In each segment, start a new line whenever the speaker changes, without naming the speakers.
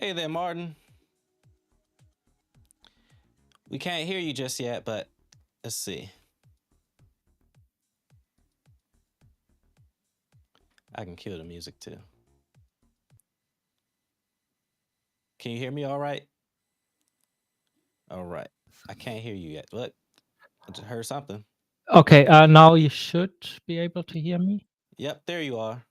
Hey there, Martin. We can't hear you just yet, but let's see. I can kill the music too. Can you hear me all right? All right. I can't hear you yet. What? I just heard something.
Okay, now you should be able to hear me.
Yep, there you are.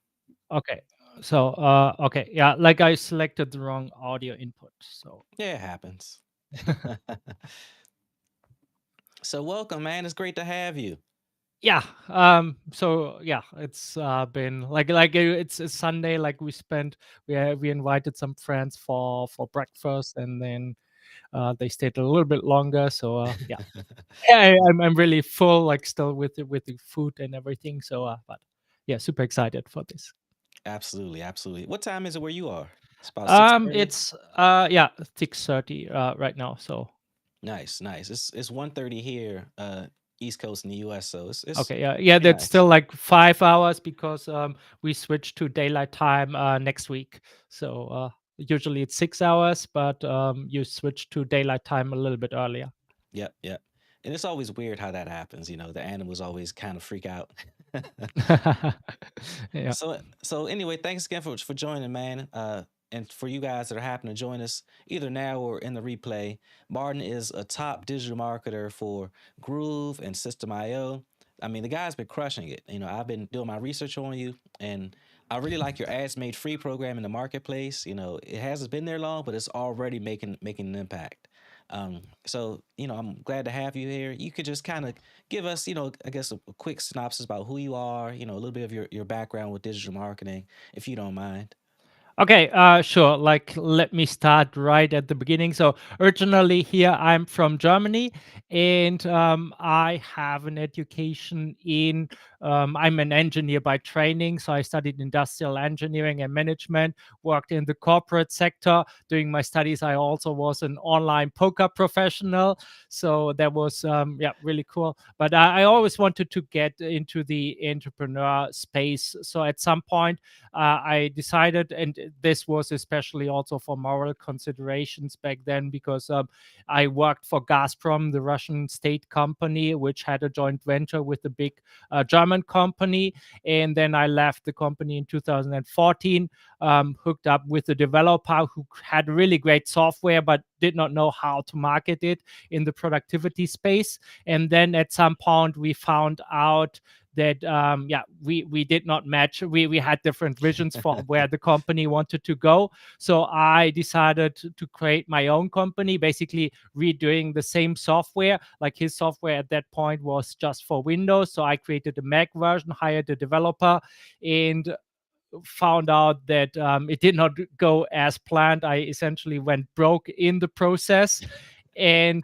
Okay, so okay, yeah, like I selected the wrong audio input. So
Yeah, it happens. So welcome, man. It's great to have you.
yeah, so yeah, it's been it's Sunday. Like we invited some friends for breakfast, and then they stayed a little bit longer. So yeah, I'm really full, like still with the food and everything. So but yeah, super excited for this.
Absolutely, absolutely. What time is it where you are? It's about 6:30.
It's yeah, 6:30 right now. So
Nice, nice. It's 1:30 here, East Coast in the US, so it's
okay, yeah,
pretty
that's
nice.
still like 5 hours because we switched to daylight time next week. So usually it's 6 hours, but you switch to daylight time a little bit earlier.
Yep, yep. And it's always weird how that happens, the animals always kind of freak out.
Yeah.
So anyway, thanks again for joining, man. And for you guys that are happening to join us either now or in the replay, Martin is a top digital marketer for Groove and System IO. I mean, the guy's been crushing it. I've been doing my research on you, and I really like your ads made free program in the marketplace. It hasn't been there long, but it's already making an impact. I'm glad to have you here. You could just kind of give us, I guess a quick synopsis about who you are, a little bit of your background with digital marketing, if you don't mind.
Okay, sure. Like, let me start right at the beginning. So, originally, here I'm from Germany, and I have an education in. I'm an engineer by training, so I studied industrial engineering and management. Worked in the corporate sector. During my studies, I also was an online poker professional. So that was yeah, really cool. But I always wanted to get into the entrepreneur space. So at some point I decided, and this was especially also for moral considerations back then, because I worked for Gazprom, the Russian state company, which had a joint venture with a big German company. And then I left the company in 2014, hooked up with a developer who had really great software, but did not know how to market it in the productivity space. And then at some point, we found out that yeah, we did not match. We had different visions for where the company wanted to go. So I decided to create my own company, basically redoing the same software. Like, his software at that point was just for Windows, so I created a Mac version, hired a developer, and found out that it did not go as planned. I essentially went broke in the process, and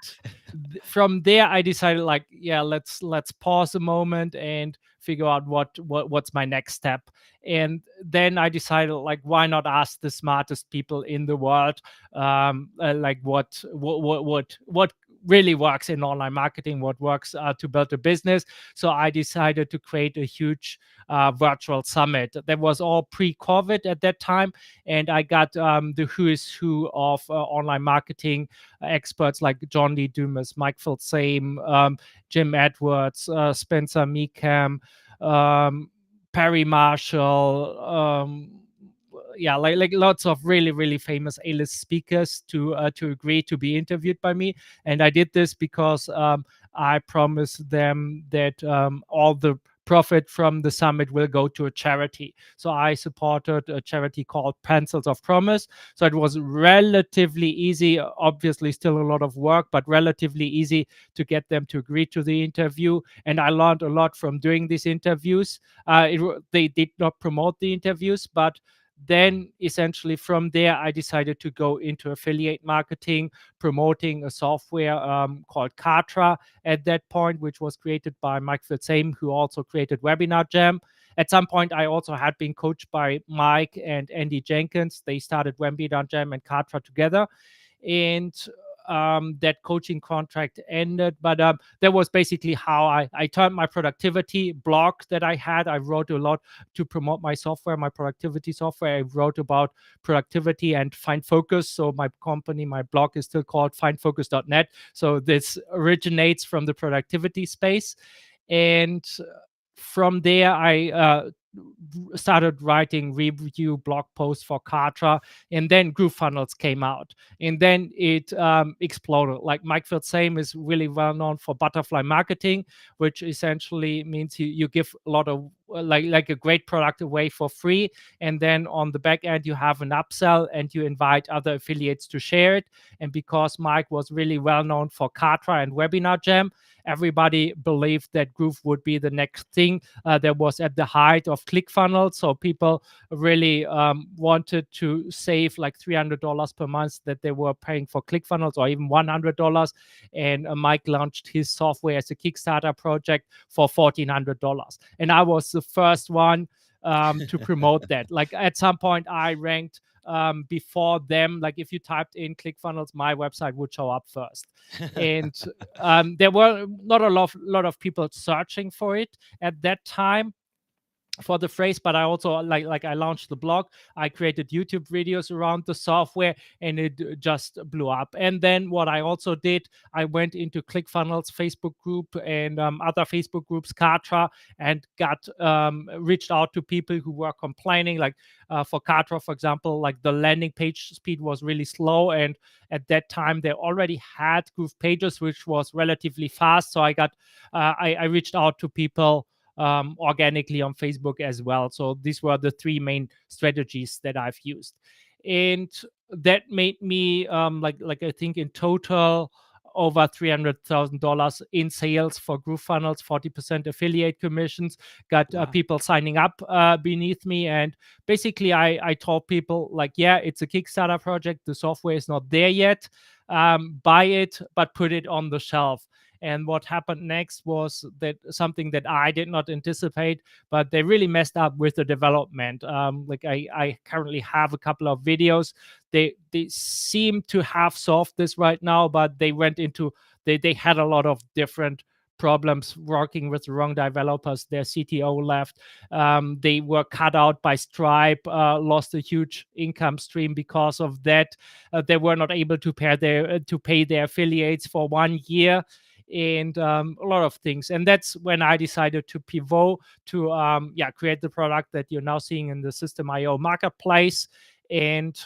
from there I decided, like, yeah, let's pause a moment and figure out what's my next step. And then I decided, like, why not ask the smartest people in the world, like, what really works in online marketing, what works to build a business. So I decided to create a huge virtual summit. That was all pre-COVID at that time, and I got the who is who of online marketing experts like John Lee Dumas, Mike Filsame, Jim Edwards, Spencer Meekham, um, Perry Marshall. Yeah, like lots of really famous A-list speakers to agree to be interviewed by me. And I did this because I promised them that all the profit from the summit will go to a charity. So I supported a charity called Pencils of Promise. So it was relatively easy, obviously still a lot of work, but relatively easy to get them to agree to the interview. And I learned a lot from doing these interviews. They did not promote the interviews, but then essentially from there I decided to go into affiliate marketing, promoting a software called Katra at that point, which was created by Mike Filsame, who also created Webinar Jam. At some point, I also had been coached by Mike and Andy Jenkins. They started Webinar Jam and Katra together. And that coaching contract ended. But that was basically how I turned my productivity blog that I had. I wrote a lot to promote my software, my productivity software. I wrote about productivity and Find Focus. So my company, my blog is still called findfocus.net. So this originates from the productivity space. And from there, I started writing review blog posts for Kartra, and then GrooveFunnels came out, and then it exploded. Like Mike Field's is really well known for butterfly marketing, which essentially means you give a lot of like a great product away for free, and then on the back end you have an upsell and you invite other affiliates to share it. And because Mike was really well known for Kartra and Webinar Jam, everybody believed that Groove would be the next thing that was at the height of ClickFunnels. So people really wanted to save like $300 per month that they were paying for ClickFunnels, or even $100. And Mike launched his software as a Kickstarter project for $1,400. And I was the first one to promote that. Like at some point I ranked before them. Like if you typed in ClickFunnels, my website would show up first. And there were not a lot of people searching for it at that time for the phrase, but I also like I launched the blog, I created YouTube videos around the software, and it just blew up. And then what I also did, I went into ClickFunnels Facebook group and other Facebook groups, Kartra, and got reached out to people who were complaining, like for Kartra, for example, like the landing page speed was really slow, and at that time they already had Groove Pages, which was relatively fast. So I got I reached out to people organically on Facebook as well. So these were the three main strategies that I've used, and that made me like I think in total over $300,000 in sales for GrooveFunnels, 40% affiliate commissions, got
Wow.
people signing up beneath me. And basically I told people like, yeah, it's a Kickstarter project. The software is not there yet. Buy it, but put it on the shelf. And what happened next was that something that I did not anticipate, but they really messed up with the development. Like I currently have a couple of videos. They seem to have solved this right now, but they had a lot of different problems working with the wrong developers. Their CTO left. They were cut out by Stripe, lost a huge income stream because of that. They were not able to pay their affiliates for 1 year, and a lot of things. And that's when I decided to pivot to create the product that you're now seeing in the Systeme IO Marketplace. And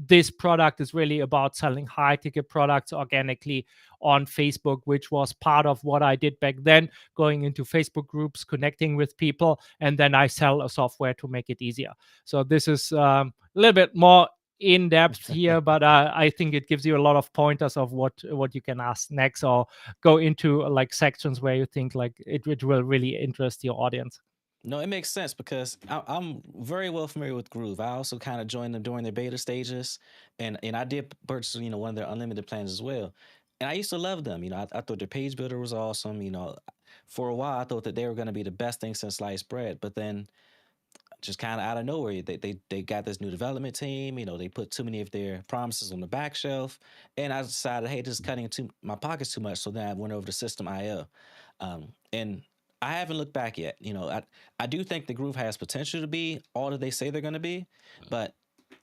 this product is really about selling high ticket products organically on Facebook, which was part of what I did back then, going into Facebook groups, connecting with people, and then I sell a software to make it easier. So this is a little bit more in depth here, but I think it gives you a lot of pointers of what you can ask next, or go into like sections where you think like it will really interest your audience.
No, it makes sense because I'm very well familiar with Groove. I also kind of joined them during their beta stages, and I did purchase one of their unlimited plans as well. And I used to love them. I thought their page builder was awesome. For a while I thought that they were going to be the best thing since sliced bread, but then just kind of out of nowhere, they got this new development team. They put too many of their promises on the back shelf, and I decided, hey, this is cutting into my pockets too much. So then I went over to System IO, and I haven't looked back yet. I do think the Groove has potential to be all that they say they're going to be, but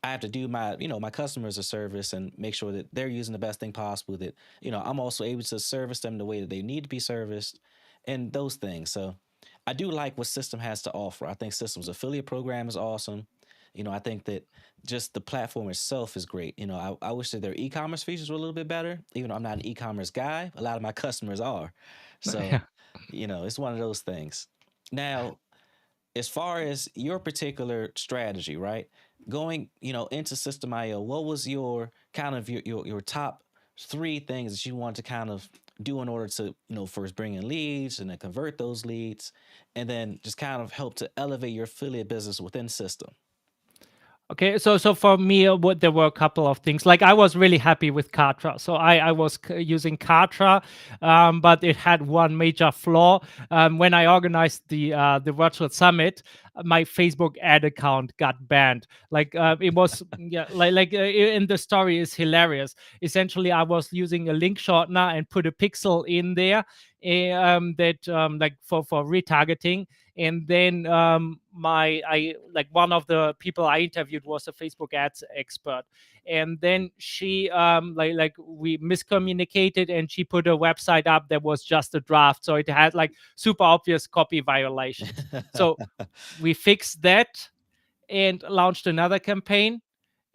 I have to do my customers a service and make sure that they're using the best thing possible. That I'm also able to service them the way that they need to be serviced, and those things. So I do like what System has to offer. I think System's affiliate program is awesome. I think that just the platform itself is great. I wish that their e-commerce features were a little bit better. Even though I'm not an e-commerce guy, a lot of my customers are. So,
Yeah.
it's one of those things. Now, as far as your particular strategy, right? Going, into System IO, what was your kind of your top three things that you want to kind of do in order to, first bring in leads and then convert those leads, and then just kind of help to elevate your affiliate business within System?
Okay, so for me, there were a couple of things. Like I was really happy with Kartra, so I was using Kartra, but it had one major flaw. When I organized the virtual summit, my Facebook ad account got banned. Like it was, yeah, in the story is hilarious. Essentially, I was using a link shortener and put a pixel in there, that like for retargeting. And then my I like one of the people I interviewed was a Facebook ads expert, and then she we miscommunicated, and she put a website up that was just a draft, so it had like super obvious copy violations. So we fixed that and launched another campaign.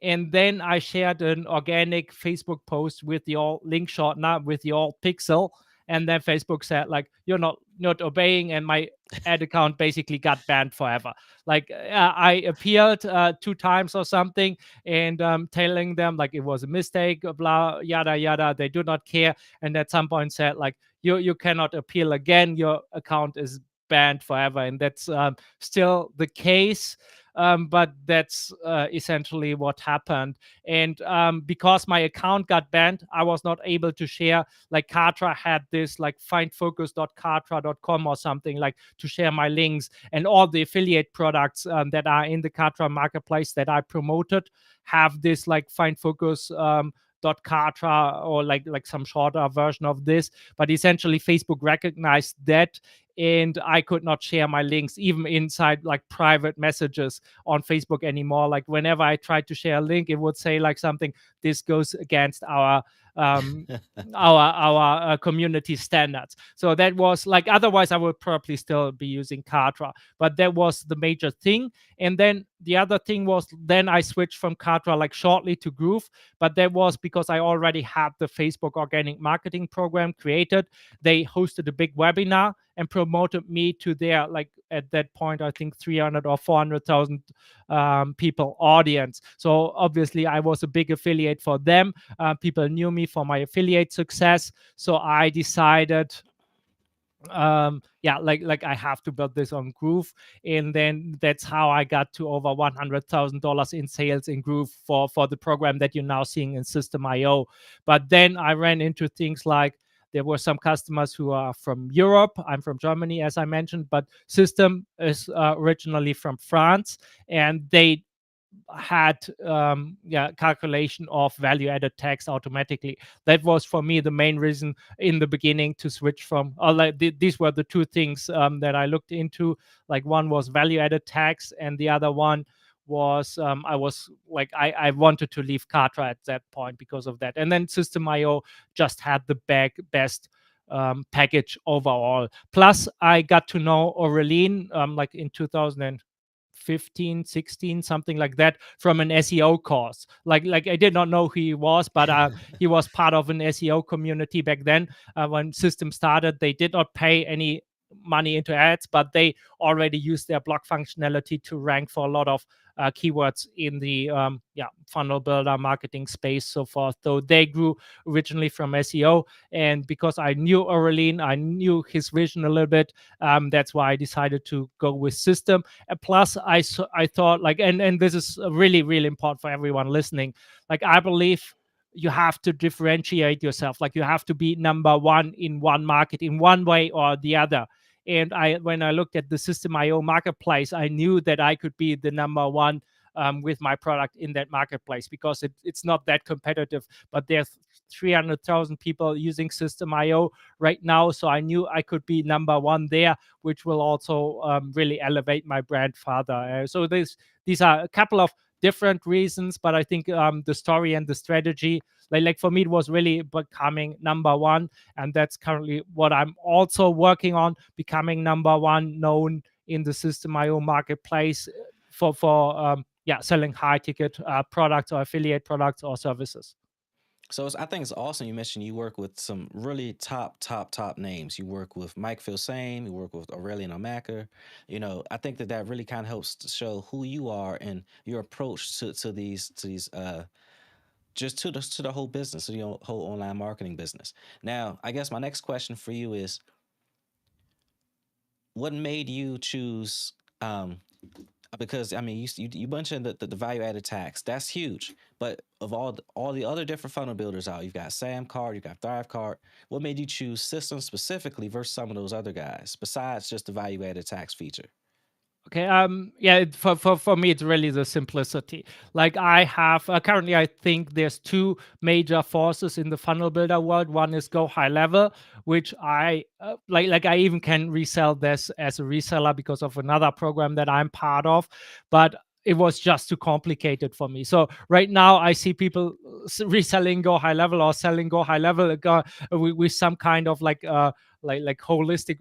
And then I shared an organic Facebook post with the all link shortener with the all pixel, and then Facebook said like, you're not obeying, and my ad account basically got banned forever. Like I appealed 2 times or something, and telling them like it was a mistake, blah yada yada. They do not care, and at some point said like, you cannot appeal again. Your account is banned forever, and that's still the case. But that's essentially what happened. And because my account got banned, I was not able to share. Like Kartra had this like findfocus.kartra.com or something, like to share my links, and all the affiliate products that are in the Kartra marketplace that I promoted have this like findfocus. Kartra, or like some shorter version of this, but essentially Facebook recognized that, and I could not share my links even inside like private messages on Facebook anymore. Like whenever I tried to share a link, it would say like something, this goes against um our community standards. So that was like, otherwise I would probably still be using Kartra, but that was the major thing. And then the other thing was, then I switched from Kartra like shortly to Groove, but that was because I already had the Facebook organic marketing program created. They hosted a big webinar and promoted me to their, like at that point I think 300 or 400,000 people audience. So obviously I was a big affiliate for them. People knew me for my affiliate success, so I decided, yeah, like I have to build this on Groove. And then that's how I got to over $100,000 in sales in Groove for the program that you're now seeing in System IO. But then I ran into things like, there were some customers who are from Europe. I'm from Germany, as I mentioned, but System is originally from France, and they had yeah, calculation of value added tax automatically. That was for me the main reason in the beginning to switch from, like these were the two things that I looked into. Like one was value added tax, and the other one was I was like, I wanted to leave Kartra at that point because of that. And then System IO just had the best package overall. Plus I got to know Aurelien like in 2015, 16, something like that, from an SEO course. Like I did not know who he was, but he was part of an SEO community back then. When System started, they did not pay any money into ads, but they already used their blog functionality to rank for a lot of keywords in the yeah, funnel builder marketing space, so forth. So they grew originally from SEO, and because I knew Aurelien, I knew his vision a little bit. That's why I decided to go with System. And plus, I thought like, and this is really really important for everyone listening. Like I believe you have to differentiate yourself. Like you have to be number one in one market in one way or the other. And when I looked at the System IO marketplace, I knew that I could be the number one with my product in that marketplace, because it's not that competitive. But there's 300,000 people using System IO right now, so I knew I could be number one there, which will also really elevate my brand further. So these are a couple of different reasons, but I think the story and the strategy, like for me, it was really becoming number one, and that's currently what I'm also working on, becoming number one, known in the System IO marketplace for yeah, selling high ticket products or affiliate products or services.
So I think it's awesome. You mentioned you work with some really top names. You work with Mike Filsane. You work with Aurelian O'Macker. I think that really kind of helps to show who you are and your approach to these just to the whole business, to your whole online marketing business. Now, I guess my next question for you is, what made you choose? Because I mean, you mentioned the value added tax. That's huge. But of all the other different funnel builders out, you've got Sam Card, you've got Thrive Card. What made you choose systems specifically versus some of those other guys, besides just the value added tax feature?
Okay. Yeah. For me, it's really the simplicity. Like I have currently, I think there's two major forces in the funnel builder world. One is go high level, which I like. I even can resell this as a reseller because of another program that I'm part of, but it was just too complicated for me. So right now, I see people reselling go high level or selling go high level with some kind of like holistic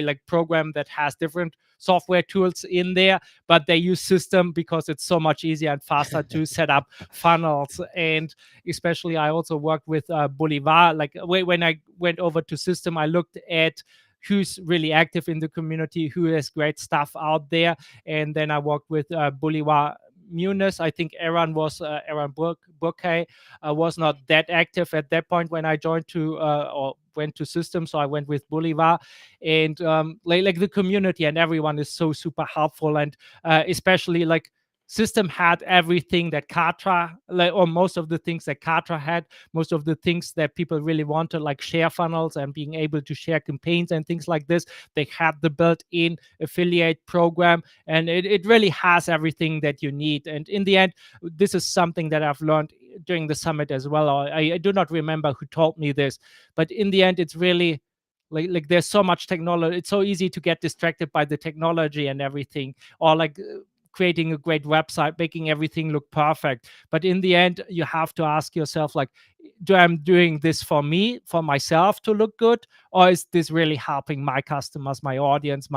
like program that has different software tools in there, but they use system because it's so much easier and faster to set up funnels. And especially I also worked with Bolivar. Like when I went over to system, I looked at who's really active in the community, who has great stuff out there. And then I worked with Bolivar Munis. I think Aaron Burke was not that active at that point when I joined to or went to system. So I went with Bolivar. And like the community and everyone is so super helpful. And especially like system had everything that Katra, like, or most of the things that Katra had, most of the things that people really wanted, like share funnels and being able to share campaigns and things like this. They had the built-in affiliate program, and it really has everything that you need. And in the end, this is something that I've learned during the summit as well. I do not remember who told me this, but in the end, it's really like there's so much technology. It's so easy to get distracted by the technology and everything, or like creating a great website, making everything look perfect. But in the end, you have to ask yourself, like, do I'm doing this for me, for myself to look good, or is this really helping my customers, my audience,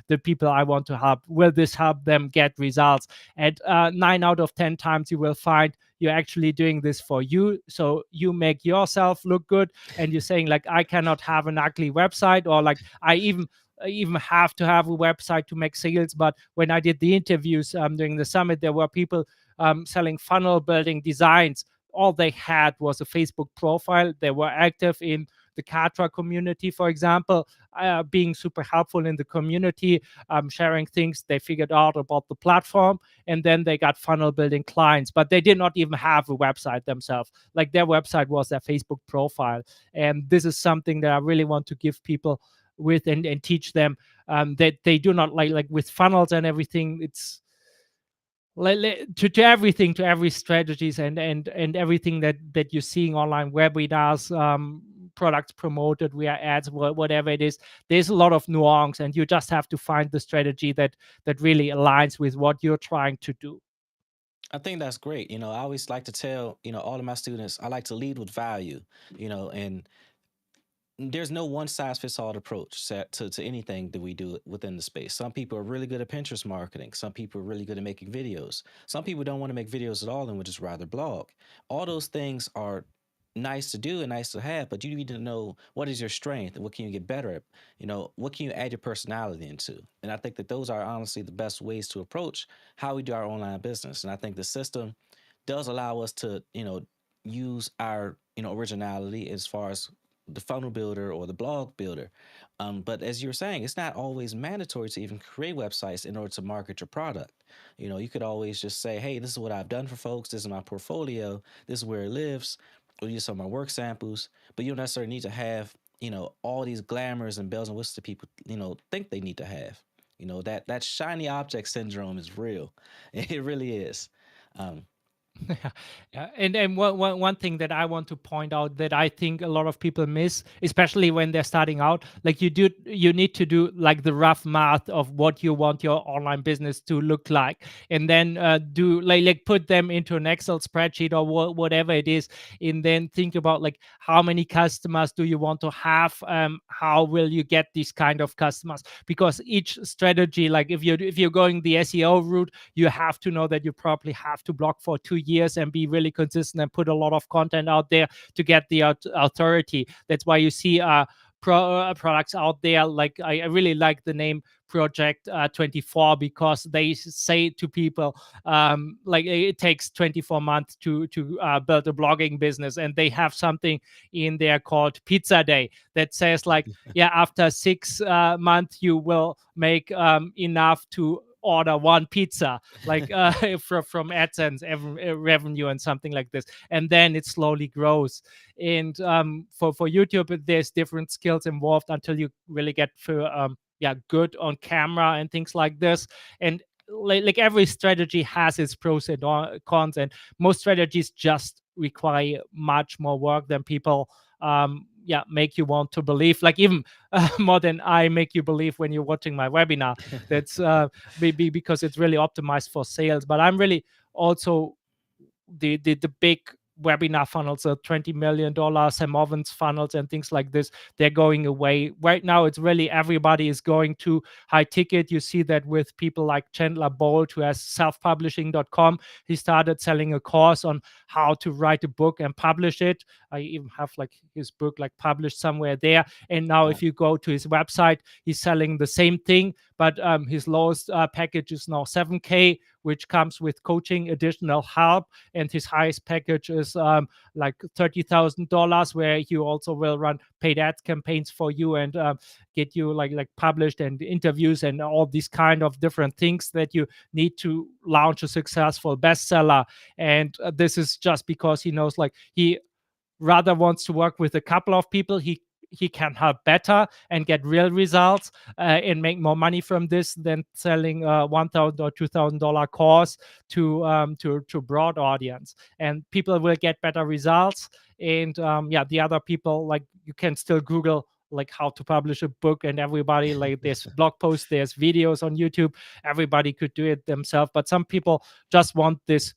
the people I want to help? Will this help them get results? And 9 out of 10 times you will find you're actually doing this for you, so you make yourself look good. And you're saying like, I cannot have an ugly website, or like I even have to have a website to make sales. But when I did the interviews during the summit, there were people selling funnel building designs. All they had was a Facebook profile. They were active in the Katra community, for example, being super helpful in the community, sharing things they figured out about the platform. And then they got funnel building clients, but they did not even have a website themselves. Like their website was their Facebook profile. And this is something that I really want to give people with, and teach them that they do not like with funnels and everything. It's to everything, to every strategies and everything that you're seeing online, webinars, products promoted via ads, whatever it is. There's a lot of nuance, and you just have to find the strategy that really aligns with what you're trying to do.
I think that's great. I always like to tell, all of my students, I like to lead with value, and there's no one size fits all approach set to anything that we do within the space. Some people are really good at Pinterest marketing. Some people are really good at making videos. Some people don't want to make videos at all and would just rather blog. All those things are nice to do and nice to have, but you need to know what is your strength and what can you get better at. What can you add your personality into? And I think that those are honestly the best ways to approach how we do our online business. And I think the system does allow us to, use our, originality as far as the funnel builder or the blog builder. But as you were saying, it's not always mandatory to even create websites in order to market your product. You could always just say, hey, this is what I've done for folks. This is my portfolio. This is where it lives. Or use some of my work samples. But you don't necessarily need to have, all these glamours and bells and whistles that people, think they need to have. That shiny object syndrome is real. It really is. Um,
Yeah, yeah. And one thing that I want to point out that I think a lot of people miss, especially when they're starting out, like you need to do like the rough math of what you want your online business to look like, and then do like put them into an Excel spreadsheet or whatever it is, and then think about like how many customers do you want to have, how will you get these kind of customers, because each strategy, like if you're going the SEO route, you have to know that you probably have to blog for 2 years and be really consistent and put a lot of content out there to get the authority. That's why you see products out there. Like I really like the name Project 24, because they say to people like it takes 24 months to build a blogging business, and they have something in there called Pizza Day that says like, yeah, after 6 months you will make enough to order one pizza, like from AdSense revenue and something like this, and then it slowly grows. And for YouTube, there's different skills involved until you really get yeah, good on camera and things like this. And like every strategy has its pros and cons, and most strategies just require much more work than people yeah, make you want to believe, like even more than I make you believe when you're watching my webinar. That's maybe because it's really optimized for sales. But I'm really also the big webinar funnels, the $20 million Sam Ovens funnels and things like this, they're going away right now. It's really everybody is going to high ticket. You see that with people like Chandler Bolt, who has selfpublishing.com. He started selling a course on how to write a book and publish it. I even have like his book like published somewhere there. And now
Yeah.
if you go to his website, he's selling the same thing, but his lowest package is now 7K, which comes with coaching, additional help, and his highest package is like $30,000, where he also will run paid ads campaigns for you and get you like published and interviews and all these kind of different things that you need to launch a successful bestseller. And this is just because he knows like he rather wants to work with a couple of people he can help better and get real results and make more money from this than selling a $1,000 or $2,000 course to broad audience. And people will get better results. And yeah, the other people, like you can still Google like how to publish a book, and everybody, like there's blog posts, there's videos on YouTube, everybody could do it themselves. But some people just want this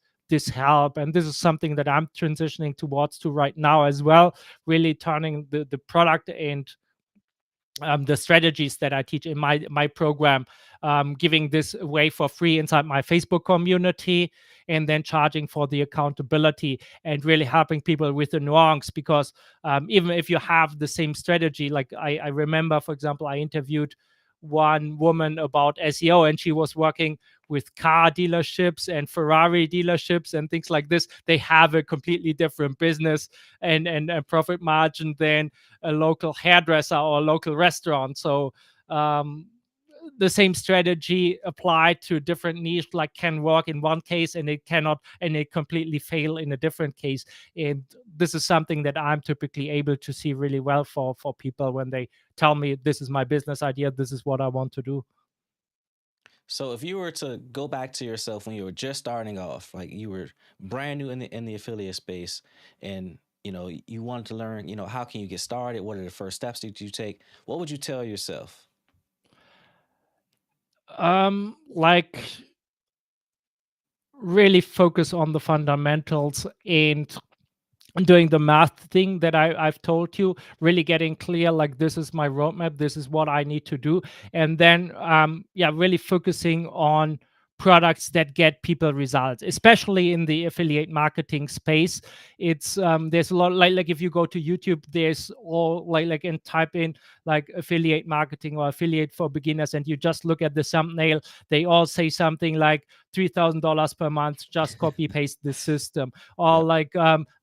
help, and this is something that I'm transitioning towards to right now as well, really turning the product and the strategies that I teach in my program, giving this away for free inside my Facebook community, and then charging for the accountability and really helping people with the nuance. Because even if you have the same strategy, like I remember, for example, I interviewed one woman about SEO, and she was working with car dealerships and Ferrari dealerships and things like this. They have a completely different business and profit margin than a local hairdresser or a local restaurant. So um, the same strategy applied to different niche like can work in one case and it cannot, and it completely fail in a different case. And this is something that I'm typically able to see really well for people when they tell me this is my business idea, this is what I want to do.
So if you were to go back to yourself when you were just starting off, like you were brand new in the affiliate space, and you wanted to learn, how can you get started? What are the first steps that you take? What would you tell yourself?
Like really focus on the fundamentals and doing the math thing that I've told you, really getting clear, like this is my roadmap, this is what I need to do. And then yeah, really focusing on products that get people results, especially in the affiliate marketing space. It's there's a lot, like if you go to YouTube, there's all like and type in like affiliate marketing or affiliate for beginners, and you just look at the thumbnail, they all say something like $3,000 per month, just copy paste the system, or
Yeah.
like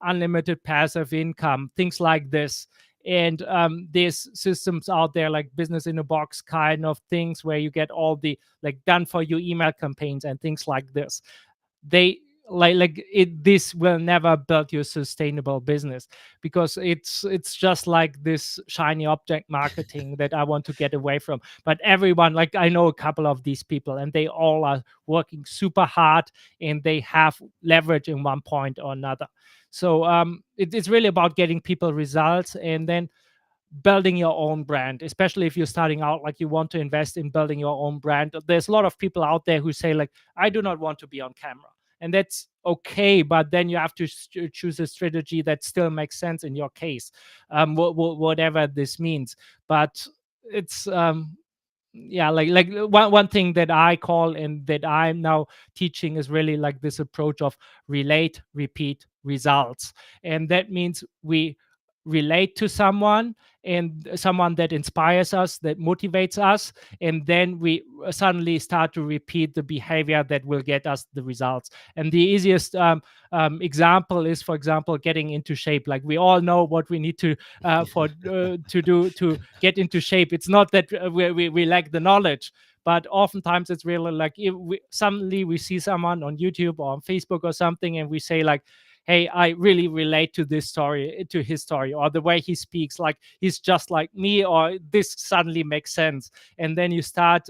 unlimited passive income, things like this. And there's systems out there like business in a box kind of things, where you get all the like done for you email campaigns and things like this. They like it, this will never build your sustainable business, because it's just like this shiny object marketing that I want to get away from. But everyone, like I know a couple of these people, and they all are working super hard, and they have leverage in one point or another. So it's really about getting people results, and then building your own brand, especially if you're starting out, like you want to invest in building your own brand. There's a lot of people out there who say like, I do not want to be on camera, and that's okay, but then you have to choose a strategy that still makes sense in your case, whatever this means. But it's yeah, like one thing that I call and that I'm now teaching is really like this approach of relate, repeat, results. And that means we relate to someone, and someone that inspires us, that motivates us, and then we suddenly start to repeat the behavior that will get us the results. And the easiest example is, for example, getting into shape. Like we all know what we need for to do to get into shape. It's not that we lack the knowledge, but oftentimes it's really like if we suddenly we see someone on YouTube or on Facebook or something, and we say like, hey, I really relate to this story, to his story, or the way he speaks, like he's just like me, or this suddenly makes sense. And then you start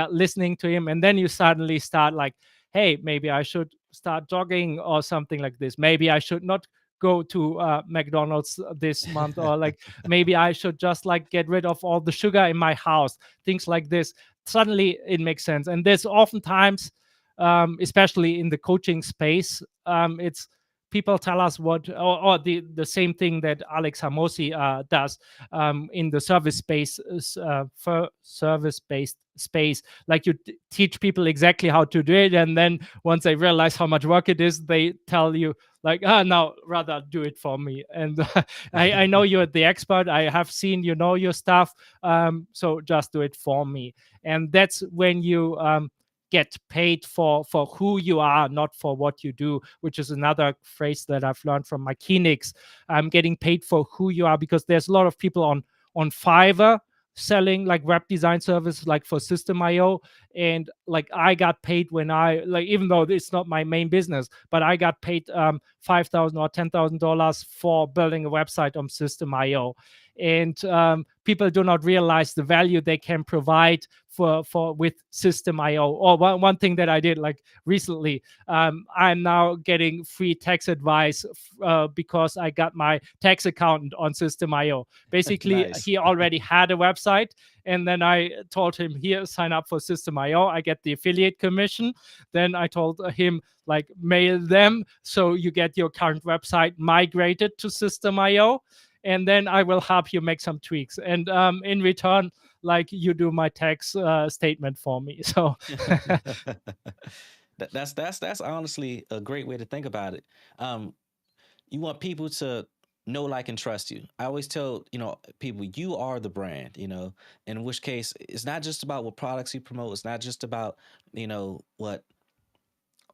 listening to him, and then you suddenly start like, hey, maybe I should start jogging or something like this. Maybe I should not go to McDonald's this month, or like maybe I should just like get rid of all the sugar in my house, things like this. Suddenly it makes sense. And there's oftentimes, especially in the coaching space, it's people tell us what, or the same thing that Alex Hamosi does in the service space, for service based space. Like you teach people exactly how to do it, and then once they realize how much work it is, they tell you like, now rather do it for me. And I know you're the expert, I have seen you know your stuff, so just do it for me. And that's when you get paid for who you are, not for what you do, which is another phrase that I've learned from my Kinix. I'm getting paid for who you are, because there's a lot of people on Fiverr selling like web design service, like for System IO. And like I got paid when I, like, even though it's not my main business, but I got paid $5,000 or $10,000 for building a website on System IO. And people do not realize the value they can provide for with System IO. Or one thing that I did like recently, I'm now getting free tax advice because I got my tax accountant on System IO. Basically,
Nice.
he already had a website, and then I told him, here, sign up for System IO, I get the affiliate commission. Then I told him, like, mail them so you get your current website migrated to System IO, and then I will help you make some tweaks. And in return, like, you do my tax statement for me. So
That's honestly a great way to think about it. Um, you want people to know, like, and trust you. I always tell people, you are the brand. In which case, it's not just about what products you promote. It's not just about what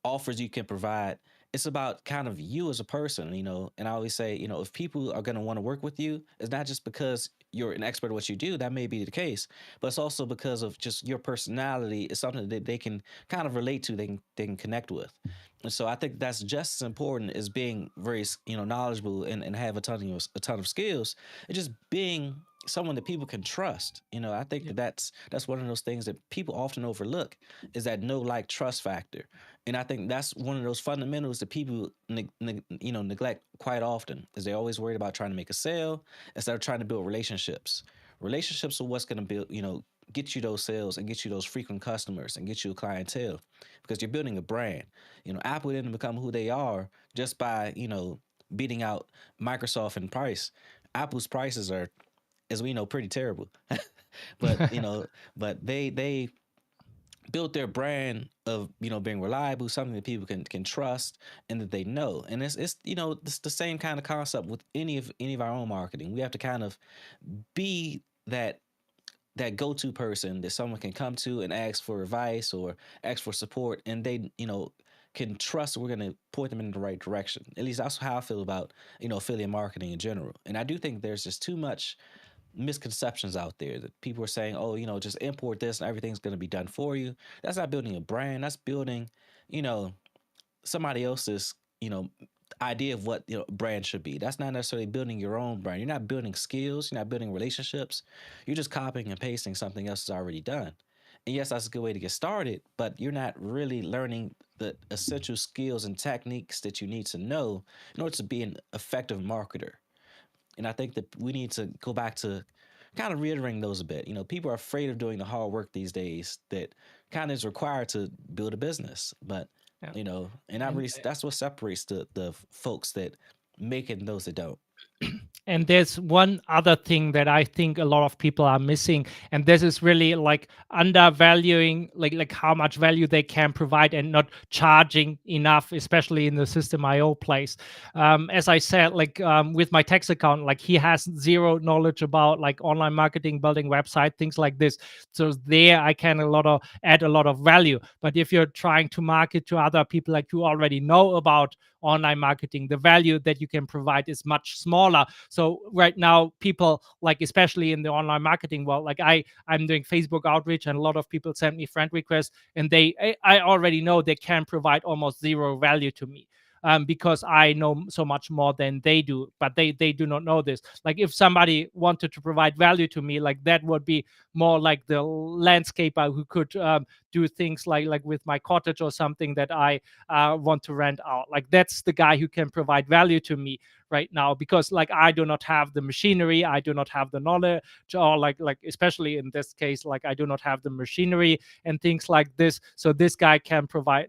offers you can provide. It's about kind of you as a person. And I always say, if people are going to want to work with you, it's not just because you're an expert at what you do. That may be the case, but it's also because of just your personality. It's something that they can kind of relate to, they can connect with. And so I think that's just as important as being very knowledgeable and have a ton of skills. It's just being someone that people can trust. I think
yeah.
that's one of those things that people often overlook, is that no, like, trust factor. And I think that's one of those fundamentals that people neglect quite often, is they're always worried about trying to make a sale instead of trying to build relationships. Relationships are what's going to build, get you those sales and get you those frequent customers and get you a clientele, because you're building a brand. Apple didn't become who they are just by beating out Microsoft in price. Apple's prices are, as we know, pretty terrible. but but they built their brand of being reliable, something that people can trust and that they know. And it's the same kind of concept with any of our own marketing. We have to kind of be that go-to person that someone can come to and ask for advice or ask for support, and they can trust we're going to point them in the right direction. At least that's how I feel about affiliate marketing in general. And I do think there's just too much misconceptions out there that people are saying, oh, just import this and everything's going to be done for you. That's not building a brand. That's building, you know, somebody else's, idea of what brand should be. That's not necessarily building your own brand. You're not building skills. You're not building relationships. You're just copying and pasting something else is already done. And yes, that's a good way to get started, but you're not really learning the essential skills and techniques that you need to know in order to be an effective marketer. And I think that we need to go back to kind of reiterating those a bit. People are afraid of doing the hard work these days that kind of is required to build a business. But,
yeah.
And that
And
really, that's what separates the folks that make it and those that don't.
and there's one other thing that I think a lot of people are missing, and this is really like undervaluing like how much value they can provide and not charging enough, especially in the System IO place. As I said, like with my tax account, like he has zero knowledge about like online marketing, building website, things like this. So there I can add a lot of value. But if you're trying to market to other people, like you already know about online marketing, the value that you can provide is much smaller. So right now, people, like especially in the online marketing world, like I'm doing Facebook outreach, and a lot of people send me friend requests, and I already know they can provide almost zero value to me. because I know so much more than they do, but they do not know this. Like if somebody wanted to provide value to me, like that would be more like the landscaper who could do things like with my cottage or something that I want to rent out. Like that's the guy who can provide value to me right now, because like I do not have the machinery, I do not have the knowledge, or like especially in this case, like I do not have the machinery and things like this. So this guy can provide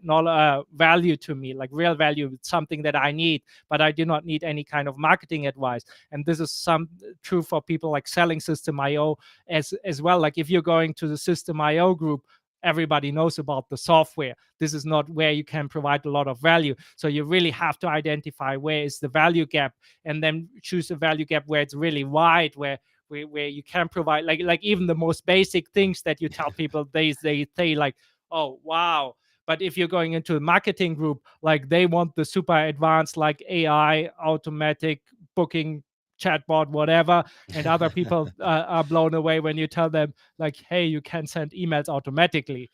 value to me, like real value. It's something that I need, but I do not need any kind of marketing advice. And this is some true for people like selling System IO as well. Like if you're going to the System IO group, everybody knows about the software. This is not where you can provide a lot of value. So you really have to identify where is the value gap, and then choose a value gap where it's really wide, where you can provide like even the most basic things that you tell people, they say like, oh wow. But if you're going into a marketing group, like they want the super advanced like AI automatic booking chatbot, whatever, and other people are blown away when you tell them like, hey, you can send emails automatically.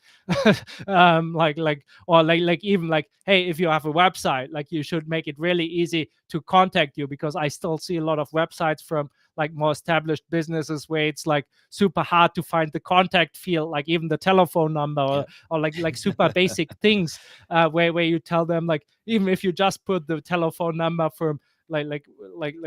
Like even like, hey, if you have a website, like you should make it really easy to contact you, because I still see a lot of websites from like more established businesses where it's like super hard to find the contact field, like even the telephone number,
Yeah.
or like super basic things, where you tell them like, even if you just put the telephone number from like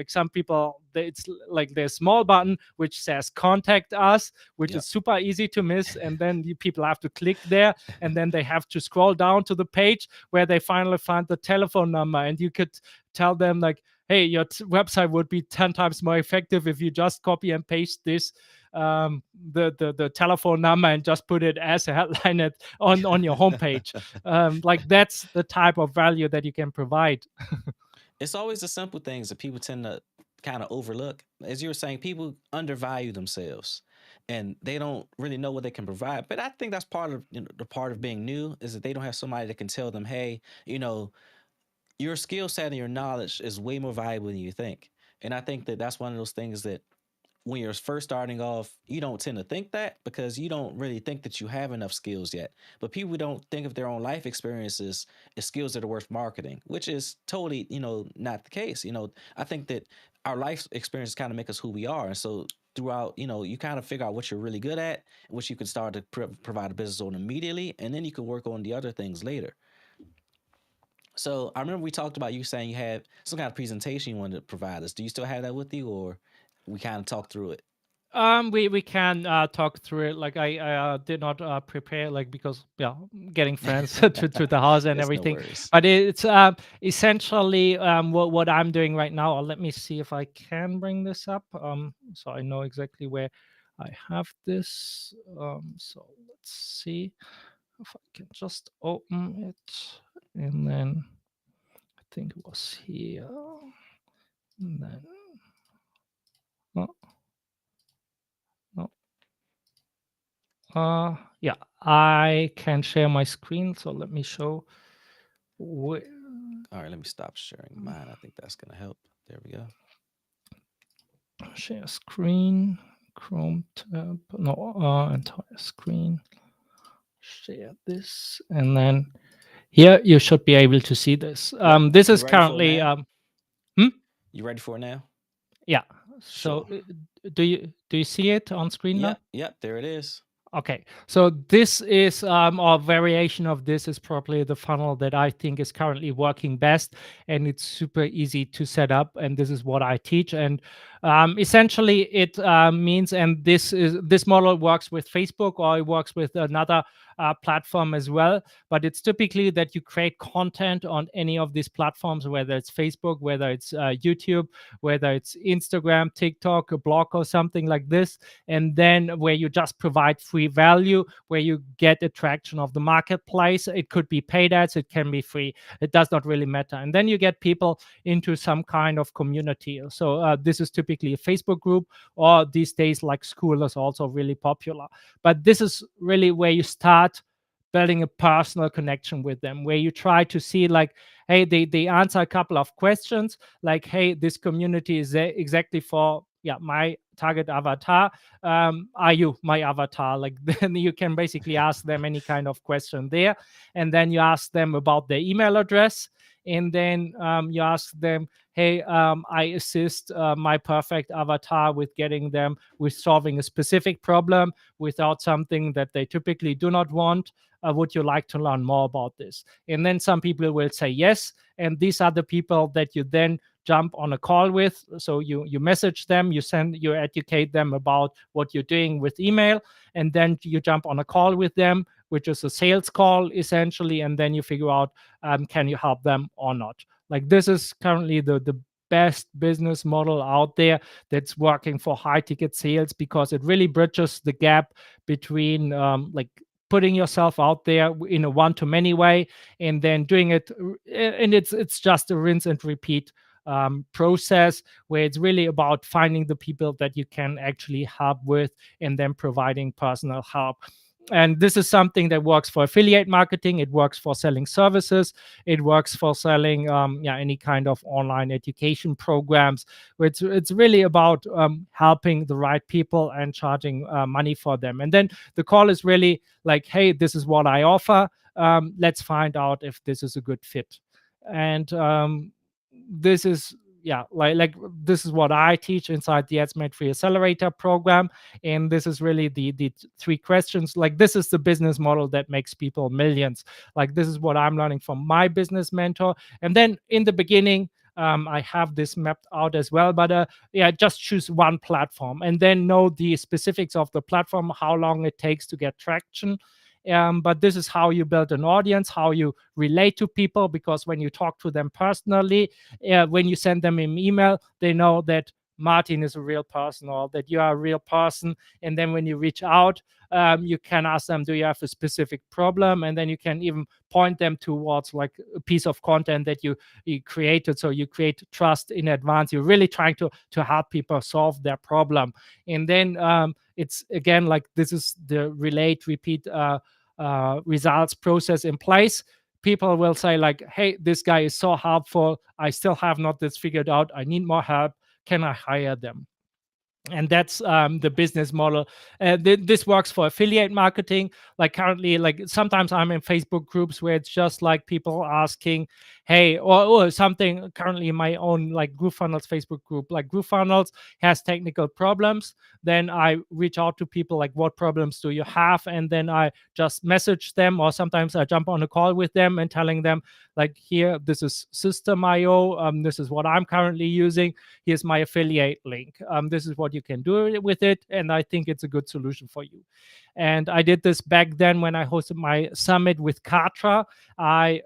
some people, it's like there's small button which says contact us, which
Yep.
is super easy to miss, and then people have to click there, and then they have to scroll down to the page where they finally find the telephone number. And you could tell them like, hey, your website would be 10 times more effective if you just copy and paste this the telephone number and just put it as a headline on your homepage. Like that's the type of value that you can provide.
It's always the simple things that people tend to kind of overlook. As you were saying, people undervalue themselves and they don't really know what they can provide. But I think that's part of the part of being new is that they don't have somebody that can tell them, hey, your skill set and your knowledge is way more valuable than you think. And I think that that's one of those things that when you're first starting off, you don't tend to think that because you don't really think that you have enough skills yet. But people don't think of their own life experiences as skills that are worth marketing, which is totally, not the case. I think that our life experiences kind of make us who we are. And so throughout, you kind of figure out what you're really good at, which you can start to provide a business on immediately, and then you can work on the other things later. So I remember we talked about you saying you had some kind of presentation you wanted to provide us. Do you still have that with you, or we kind of talked through it?
We can talk through it. Like I did not prepare, like because yeah, getting friends to the house and
It's no
everything.
worries.
But it's essentially what I'm doing right now. Or let me see if I can bring this up. So I know exactly where I have this. So let's see if I can just open it, and then I think it was here. And then oh, no. Yeah, I can share my screen. So let me show. Where,
All right, let me stop sharing mine. I think that's gonna help. There we go.
share screen, Chrome tab. No, entire screen. Share this, and then here you should be able to see this.
Yep.
This
You
is
ready for it
currently
now?
hmm?
You ready for it now?
Yeah. So
Sure.
do you see it on screen now?
Yep. Yep. There it is.
Okay, so this is a variation of this is probably the funnel that I think is currently working best, and it's super easy to set up. And this is what I teach. And essentially, it means, and this model works with Facebook or it works with another platform as well. But it's typically that you create content on any of these platforms, whether it's Facebook, whether it's YouTube, whether it's Instagram, TikTok, a blog, or something like this, and then where you just provide free value, where you get attraction of the marketplace. It could be paid ads, it can be free, it does not really matter. And then you get people into some kind of community. So this is typically a Facebook group, or these days like school is also really popular. But this is really where you start building a personal connection with them, where you try to see like, hey, they answer a couple of questions, like, hey, this community is there exactly for my target avatar, are you my avatar? Like then you can basically ask them any kind of question there, and then you ask them about their email address, and then you ask them, hey, I assist my perfect avatar with getting them with solving a specific problem without something that they typically do not want. Would you like to learn more about this? And then some people will say yes, and these are the people that you then jump on a call with. So you message them, you educate them about what you're doing with email, and then you jump on a call with them, which is a sales call essentially, and then you figure out, can you help them or not. Like this is currently the best business model out there that's working for high ticket sales, because it really bridges the gap between like putting yourself out there in a one to many way, and then doing it, and it's just a rinse and repeat process, where it's really about finding the people that you can actually help with, and then providing personal help. And this is something that works for affiliate marketing, it works for selling services, it works for selling any kind of online education programs, where it's really about helping the right people and charging money for them. And then the call is really like, hey, this is what I offer, let's find out if this is a good fit. And this is, like this is what I teach inside the Ads Made Free Accelerator program. And this is really the three questions. Like this is the business model that makes people millions. Like this is what I'm learning from my business mentor. And then in the beginning, I have this mapped out as well, but just choose one platform and then know the specifics of the platform, how long it takes to get traction. But this is how you build an audience, how you relate to people, because when you talk to them personally, when you send them an email, they know that Martin is a real person, or that you are a real person. And then when you reach out, you can ask them, do you have a specific problem? And then you can even point them towards like a piece of content that you created. So you create trust in advance. You're really trying to help people solve their problem. And then it's again like this is the relate, repeat results process in place. People will say like, hey, this guy is so helpful, I still have not this figured out, I need more help, can I hire them? And that's the business model. This works for affiliate marketing. Like currently, like sometimes I'm in Facebook groups where it's just like people asking, hey, or something. Currently in my own like GrooveFunnels Facebook group, like GrooveFunnels has technical problems. Then I reach out to people like, what problems do you have? And then I just message them, or sometimes I jump on a call with them and telling them like, here, this is Systeme IO, this is what I'm currently using, here's my affiliate link, this is what you can do with it, and I think it's a good solution for you. And I did this back then when I hosted my summit with Katra. I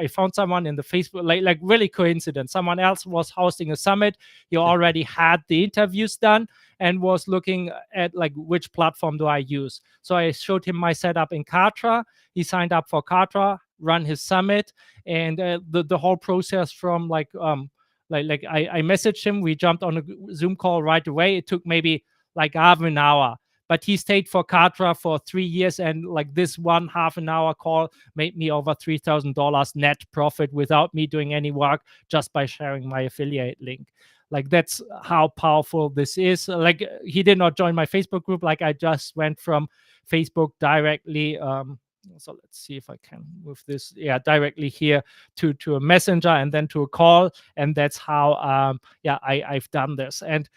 found someone in the Facebook, like really coincidence, someone else was hosting a summit, he already had the interviews done and was looking at like, which platform do I use? So I showed him my setup in Katra. He signed up for Katra, run his summit, and the whole process from I messaged him, we jumped on a Zoom call right away. It took maybe like half an hour, but he stayed for Katra for 3 years, and like this one half an hour call made me over $3,000 net profit without me doing any work, just by sharing my affiliate link. Like that's how powerful this is. Like he did not join my Facebook group, like I just went from Facebook directly, so let's see if I can move this, directly here to a messenger and then to a call. And that's how I've done this. And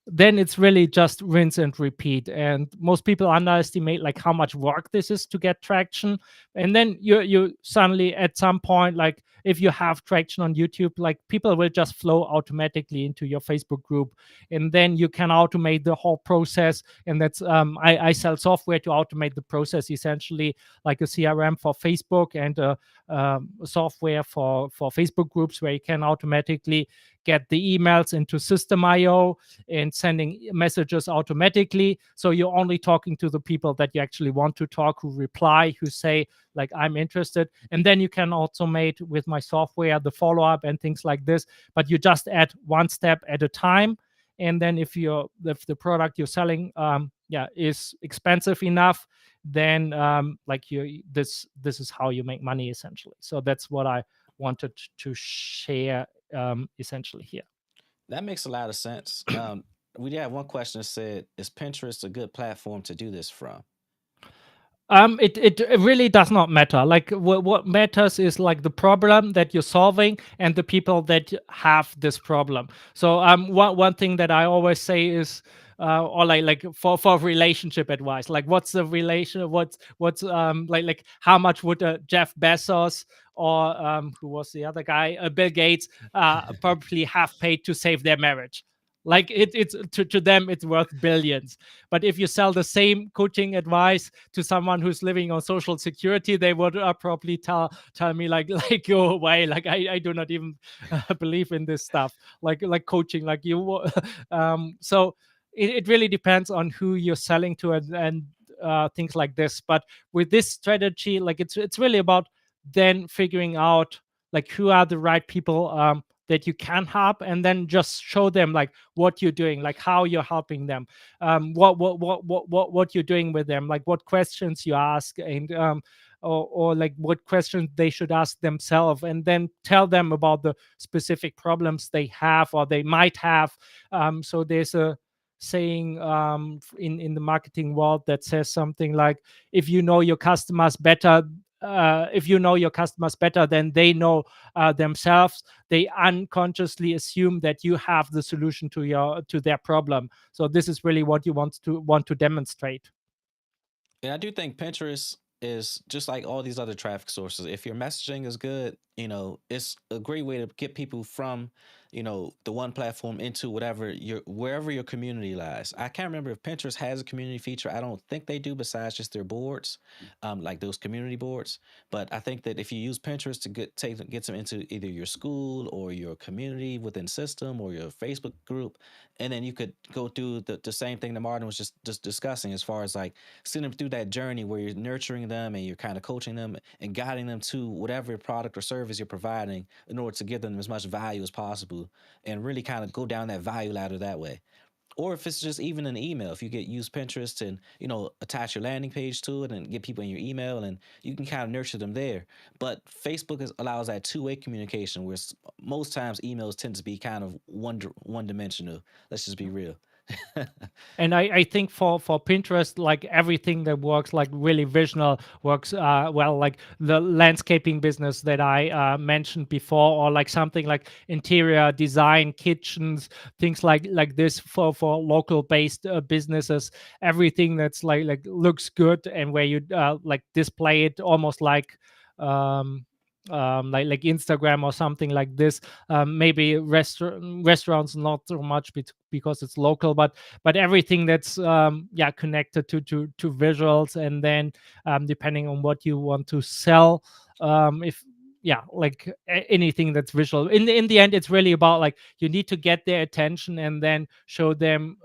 then it's really just rinse and repeat. And most people underestimate like how much work this is to get traction. And then you suddenly at some point, like if you have traction on YouTube, like people will just flow automatically into your Facebook group, and then you can automate the whole process. And that's I sell software to automate the process, essentially like a CRM for Facebook, and software for Facebook groups, where you can automatically get the emails into Systeme IO and sending messages automatically. So you're only talking to the people that you actually want to talk, who reply, who say like, I'm interested. And then you can automate with my software the follow-up and things like this, but you just add one step at a time. And then if the product you're selling is expensive enough, then this is how you make money, essentially. So that's what I wanted to share essentially here.
That makes a lot of sense. We did have one question that said, "Is Pinterest a good platform to do this from?"
It really does not matter. Like what matters is like the problem that you're solving and the people that have this problem. So one thing that I always say is or like for relationship advice, like what's the relation, what's like how much would Jeff Bezos or who was the other guy, Bill Gates, probably have paid to save their marriage. Like it's to them it's worth billions. But if you sell the same coaching advice to someone who's living on social security, they would probably tell me like like go away. Like I do not even believe in this stuff. Like coaching, like you. So it really depends on who you're selling to and things like this. But with this strategy, like it's really about then figuring out like who are the right people that you can help, and then just show them like what you're doing, like how you're helping them, what you're doing with them, like what questions you ask, and or like what questions they should ask themselves, and then tell them about the specific problems they have or they might have. So there's a saying in the marketing world that says something like, if you know your customers better, if you know your customers better than they know themselves, they unconsciously assume that you have the solution to their problem. So this is really what you want to demonstrate.
And I do think Pinterest is just like all these other traffic sources. If your messaging is good, it's a great way to get people from, the one platform into wherever your community lies. I can't remember if Pinterest has a community feature. I don't think they do, besides just their boards, like those community boards. But I think that if you use Pinterest to get them into either your school or your community within system or your Facebook group, and then you could go through the same thing that Martin was just discussing, as far as like seeing them through that journey where you're nurturing them and you're kind of coaching them and guiding them to whatever product or service you're providing in order to give them as much value as possible, and really kind of go down that value ladder that way. Or if it's just even an email, if you get use Pinterest and attach your landing page to it and get people in your email, and you can kind of nurture them there. But Facebook allows that two-way communication, where most times emails tend to be kind of one dimensional. Let's just be real.
And I think for Pinterest, like everything that works like really visual works well, like the landscaping business that I mentioned before, or like something like interior design, kitchens, things like this for local based businesses. Everything that's like looks good, and where you like display it almost um like Instagram or something like this. Maybe restaurants not so much because it's local, but everything that's yeah, connected to visuals, and then depending on what you want to sell, if yeah, like anything that's visual, in the end it's really about like you need to get their attention and then show them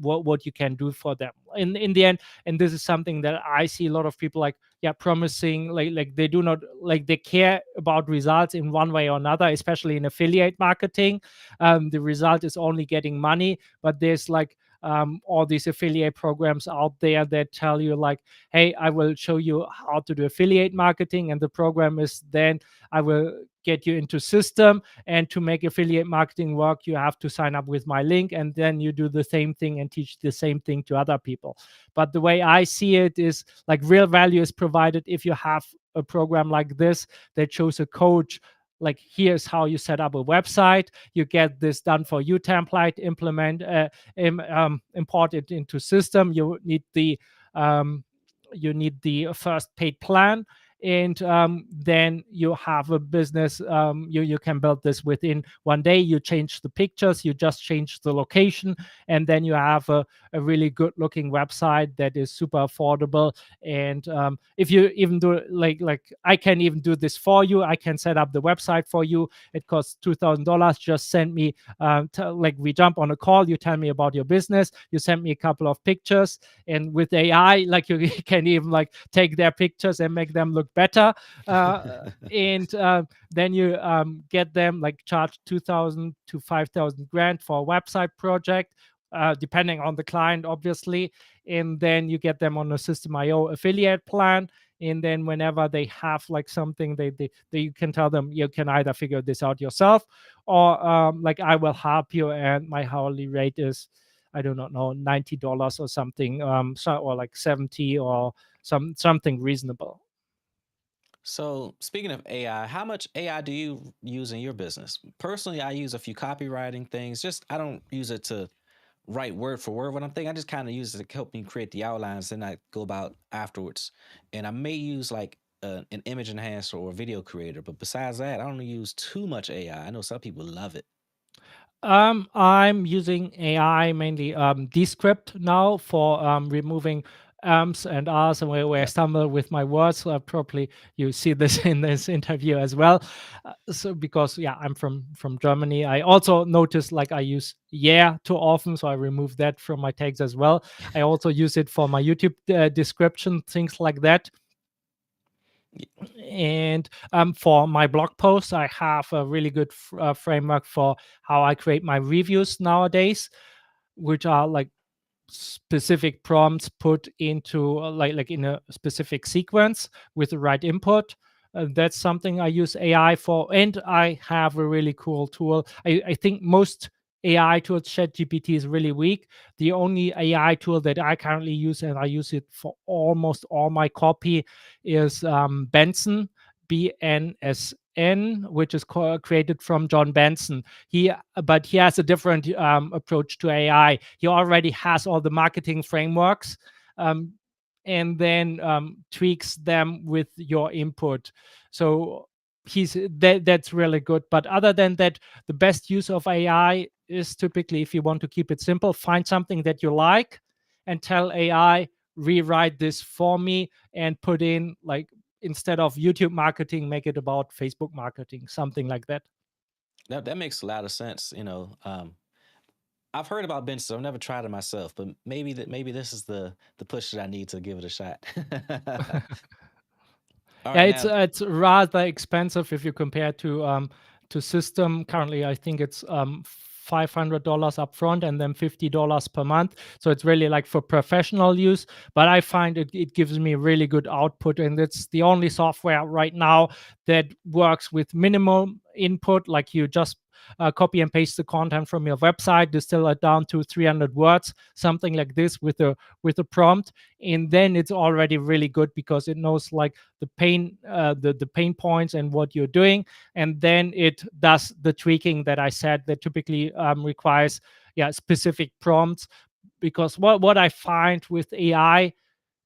what you can do for them in the end. And this is something that I see a lot of people like, yeah, promising, like they do not, like they care about results in one way or another, especially in affiliate marketing. The result is only getting money, but there's like all these affiliate programs out there that tell you like, hey, I will show you how to do affiliate marketing, and the program is then I will get you into system, and to make affiliate marketing work you have to sign up with my link, and then you do the same thing and teach the same thing to other people. But the way I see it is like real value is provided if you have a program like this that shows a coach like, here's how you set up a website, you get this done for you template, import it into system, um, you need the first paid plan, and then you have a business. You can build this within one day. You change the pictures, you just change the location, and then you have a really good looking website that is super affordable. And if you even do like I can even do this for you, I can set up the website for you. It costs $2,000. Just send me like we jump on a call, you tell me about your business, you send me a couple of pictures, and with AI, like you can even like take their pictures and make them look better. And then you get them like charge 2,000 to 5,000 grand for a website project. depending on the client, obviously. And then you get them on a System IO affiliate plan. And then whenever they have like something, they you can tell them you can either figure this out yourself, or like I will help you, and my hourly rate is, I do not know, $90 or something, so, or like 70, or something reasonable.
So, speaking of AI, how much AI do you use in your business? Personally, I use a few copywriting things. Just I don't use it to write word for word what I'm thinking. I just kind of use it to help me create the outlines, and I go about afterwards. And I may use like an image enhancer or a video creator, but besides that, I don't use too much AI. I know some people love it.
I'm using AI mainly, Descript now, for removing ums and ahs, and where I
Yep.
stumble with my words. Probably you see this in this interview as well. So because yeah, I'm from Germany, I also noticed like I use yeah too often, so I remove that from my tags as well. I also use it for my YouTube description, things like that. And for my blog posts, I have a really good framework for how I create my reviews nowadays, which are like specific prompts put into like in a specific sequence with the right input. That's something I use AI for, and I have a really cool tool. I think most AI tools, ChatGPT is really weak. The only AI tool that I currently use, and I use it for almost all my copy, is Benson, BNSN, which is created from John Benson. But he has a different approach to AI. He already has all the marketing frameworks, um, and then tweaks them with your input. So that's really good. But other than that, the best use of AI is typically, if you want to keep it simple, find something that you like and tell AI, rewrite this for me, and put in like, instead of YouTube marketing, make it about Facebook marketing, something like that.
That makes a lot of sense. I've heard about bench, so I've never tried it myself, but maybe this is the push that I need to give it a shot. All
Yeah,
right,
it's
now.
it's rather expensive if you compare to System. Currently, I think it's $500 upfront and then $50 per month. So it's really like for professional use. But I find it gives me really good output, and it's the only software right now that works with minimal input. Like you just copy and paste the content from your website, distill it down to 300 words, something like this, with a prompt, and then it's already really good because it knows like the pain points and what you're doing, and then it does the tweaking that I said that typically requires, yeah, specific prompts. Because what I find with AI,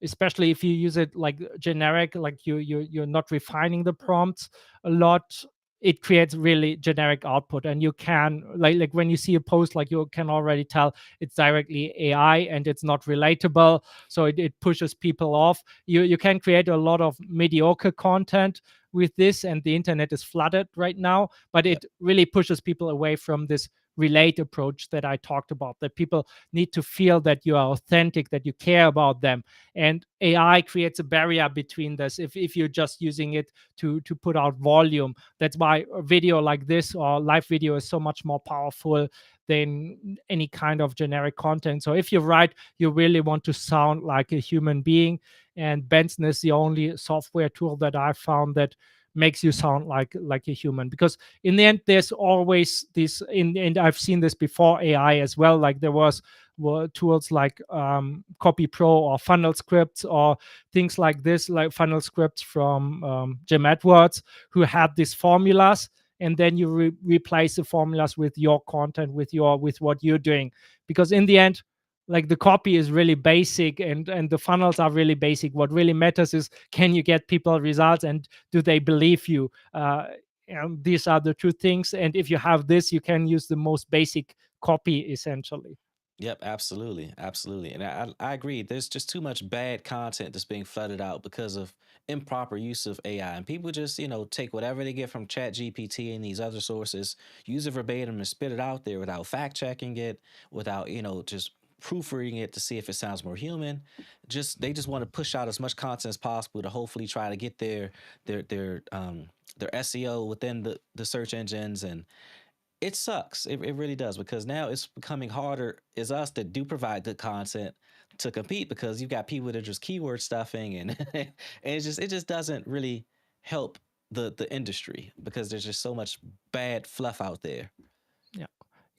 especially if you use it like generic, like you're not refining the prompts a lot, it creates really generic output. And you can like when you see a post, like you can already tell it's directly AI and it's not relatable, so it pushes people off. You can create a lot of mediocre content with this, and the internet is flooded right now, but
Yep.
it really pushes people away from this relate approach that I talked about, that people need to feel that you are authentic, that you care about them. And AI creates a barrier between this if you're just using it to put out volume. That's why a video like this or live video is so much more powerful than any kind of generic content. So if you write, you really want to sound like a human being, and Benson is the only software tool that I found that makes you sound like a human. Because in the end, there's always this and I've seen this before AI as well. Like there were tools like Copy Pro or Funnel Scripts or things like this, like Funnel Scripts from Jim Edwards, who had these formulas, and then you replace the formulas with your content, with what you're doing. Because in the end, like the copy is really basic, and the funnels are really basic. What really matters is, can you get people results, and do they believe you? And these are the two things. And if you have this, you can use the most basic copy essentially.
Yep, absolutely, absolutely, and I agree. There's just too much bad content that's being flooded out because of improper use of AI, and people just take whatever they get from Chat GPT and these other sources, use it verbatim, and spit it out there without fact checking it, without just proofreading it to see if it sounds more human. They just want to push out as much content as possible to hopefully try to get their SEO within the search engines, and it sucks. It really does, because now it's becoming harder as us that do provide good content to compete, because you've got people that are just keyword stuffing, and and it just doesn't really help the industry, because there's just so much bad fluff out there.
Yeah.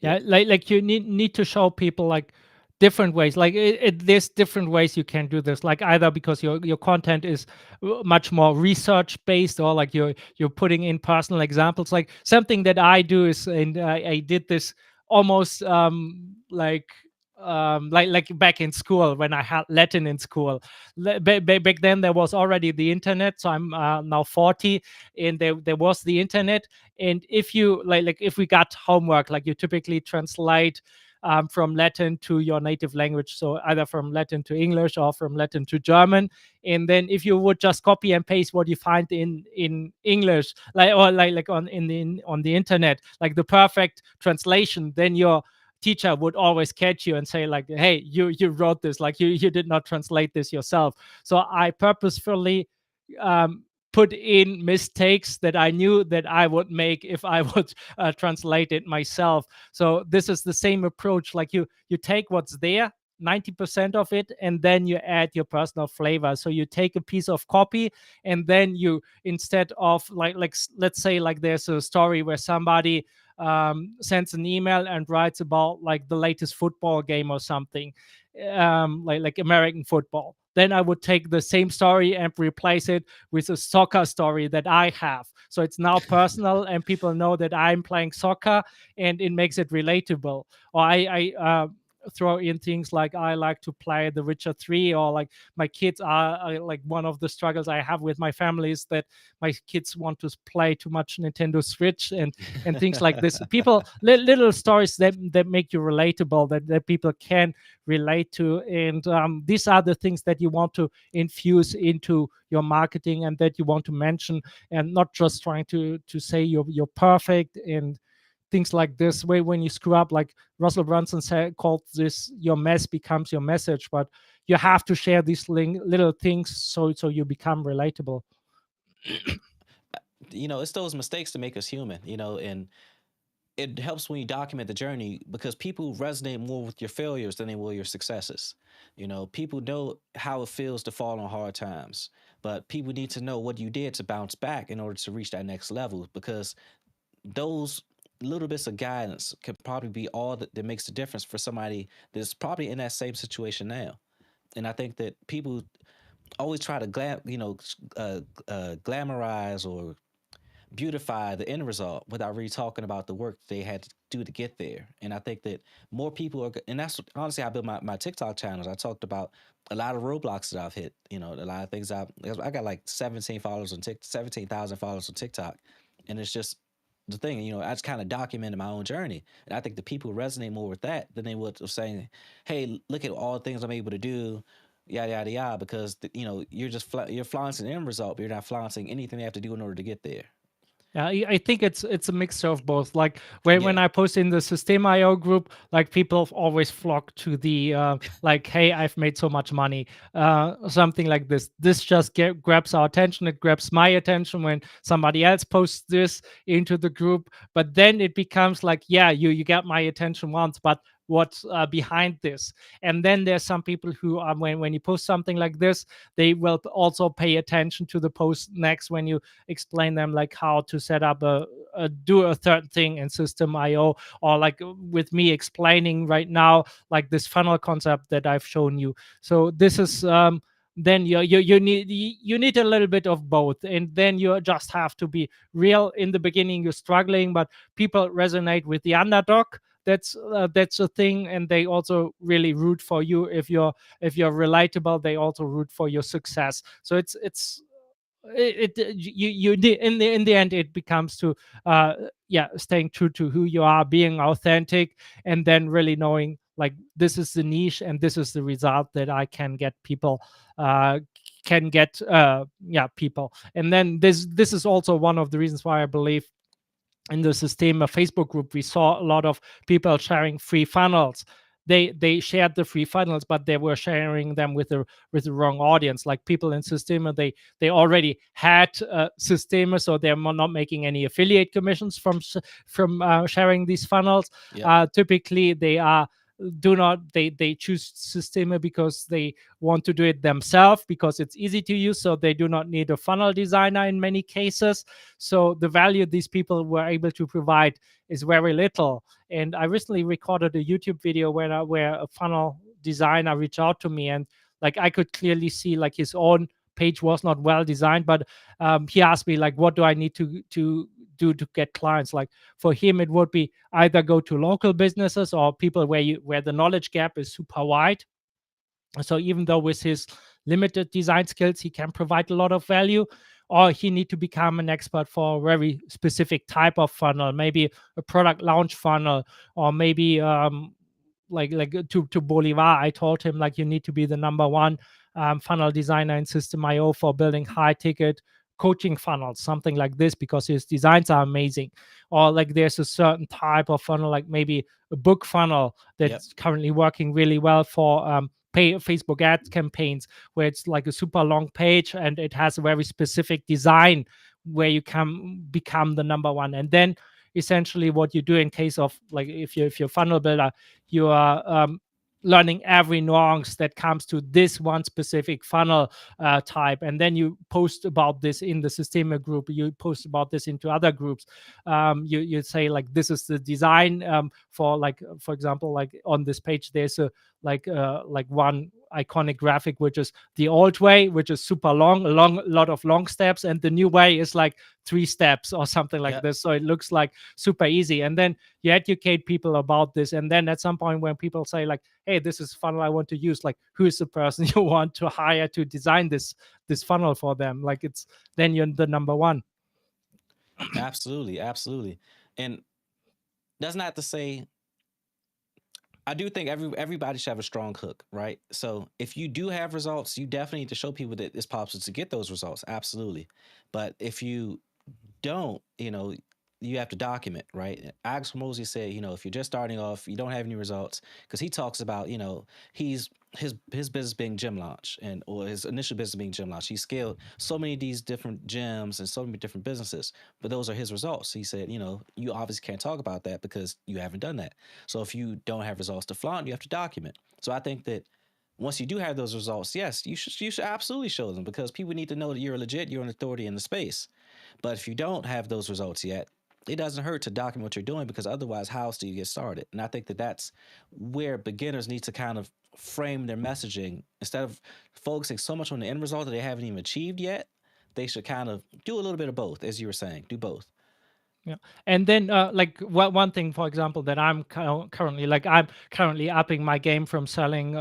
Yeah.
Yeah, like you need to show people like different ways. Like there's different ways you can do this. Like either because your content is much more research based, or like you're putting in personal examples. Like something that I do is, and I did this almost like back in school when I had Latin in school. Back then there was already the internet, so I'm now 40, and there was the internet. And if you like if we got homework, like you typically translate from Latin to your native language, so either from Latin to English or from Latin to German. And then if you would just copy and paste what you find in English, like or like on the internet, like the perfect translation, then your teacher would always catch you and say like, hey, you wrote this, like you did not translate this yourself. So I purposefully um, put in mistakes that I knew that I would make if I would translate it myself. So this is the same approach. Like you take what's there, 90% of it, and then you add your personal flavor. So you take a piece of copy, and then you, instead of let's say like there's a story where somebody sends an email and writes about like the latest football game or something, like American football. Then I would take the same story and replace it with a soccer story that I have. So it's now personal, and people know that I'm playing soccer, and it makes it relatable. Or I throw in things like I like to play The Witcher 3, or like my kids are like one of the struggles I have with my family is that my kids want to play too much Nintendo Switch and things like this. People little stories that make you relatable, that people can relate to. And these are the things that you want to infuse into your marketing and that you want to mention, and not just trying to say you're perfect and things like this. Way when you screw up, like Russell Brunson said, called this, your mess becomes your message. But you have to share these little things so you become relatable.
It's those mistakes to make us human, and it helps when you document the journey, because people resonate more with your failures than they will your successes. People know how it feels to fall on hard times, but people need to know what you did to bounce back in order to reach that next level, because those little bits of guidance can probably be all that makes the difference for somebody that's probably in that same situation now. And I think that people always try to glamorize or beautify the end result without really talking about the work they had to do to get there. And I think that more people are, and that's honestly how I built my TikTok channels. I talked about a lot of roadblocks that I've hit. A lot of things I got like 17,000 followers on TikTok, and it's just the thing. I just kind of documented my own journey, and I think the people resonate more with that than they would of saying, "Hey, look at all the things I'm able to do." Yada yada yada, because you're just you're flaunting the end result, but you're not flaunting anything they have to do in order to get there.
Yeah, I think it's a mixture of both. Like when
Yeah.
I post in the Systeme IO group, like people always flock to the like, hey, I've made so much money, something like this. This just grabs our attention. It grabs my attention when somebody else posts this into the group. But then it becomes like, yeah, you got my attention once, but what's behind this? And then there's some people who when you post something like this, they will also pay attention to the post next when you explain them like how to set up do a third thing in System IO, or like with me explaining right now like this funnel concept that I've shown you. So this is then you need a little bit of both, and then you just have to be real. In the beginning you're struggling, but people resonate with the underdog. That's a thing, and they also really root for you. If you're relatable, they also root for your success. So it's in the end it becomes to staying true to who you are, being authentic, and then really knowing like this is the niche and this is the result that I can get people can get people. And then this is also one of the reasons why I believe in the Systema Facebook group we saw a lot of people sharing free funnels. they shared the free funnels, but they were sharing them with the wrong audience. Like people in Systema, they already had Systema, so they're not making any affiliate commissions from sharing these funnels.
Yep.
Typically, they are do not they choose Systema because they want to do it themselves, because it's easy to use, so they do not need a funnel designer in many cases. So the value these people were able to provide is very little. And I recently recorded a YouTube video where a funnel designer reached out to me, and like I could clearly see like his own page was not well designed, but he asked me like, what do I need to do to get clients? Like for him, it would be either go to local businesses or people where the knowledge gap is super wide. So even though with his limited design skills he can provide a lot of value, or he need to become an expert for a very specific type of funnel, maybe a product launch funnel, or maybe to Bolivar, I told him like you need to be the number one funnel designer in System IO for building high ticket coaching funnels, something like this, because his designs are amazing. Or like there's a certain type of funnel, like maybe a book funnel
Yep.
that's currently working really well for pay Facebook ad campaigns, where it's like a super long page and it has a very specific design where you can become the number one. And then essentially what you do in case of like if you're a funnel builder, you are learning every nuance that comes to this one specific funnel type, and then you post about this in the Systema group, you post about this into other groups. You say like this is the design for like for example like on this page there's a like one iconic graphic which is the old way, which is super long, a lot of long steps, and the new way is like 3 steps or something like
Yep.
this, so it looks like super easy. And then you educate people about this, and then at some point when people say like, hey, this is funnel I want to use, like who is the person you want to hire to design this funnel for them, like it's then you're the number one.
Absolutely, absolutely. And that's not to say, I do think everybody should have a strong hook, right? So if you do have results, you definitely need to show people that it's possible to get those results. Absolutely. But if you don't, you have to document, right? Alex Hormozy said, if you're just starting off, you don't have any results, because he talks about, he's his business being gym launch, and or his initial business being gym launch. He scaled so many of these different gyms and so many different businesses, but those are his results. He said, you obviously can't talk about that because you haven't done that. So if you don't have results to flaunt, you have to document. So I think that once you do have those results, yes, you should absolutely show them, because people need to know that you're legit, you're an authority in the space. But if you don't have those results yet, it doesn't hurt to document what you're doing, because otherwise, how else do you get started? And I think that that's where beginners need to kind of frame their messaging. Instead of focusing so much on the end result that they haven't even achieved yet, they should kind of do a little bit of both, as you were saying. Do both.
Yeah, and then like one thing, for example, that currently like I'm currently upping my game from selling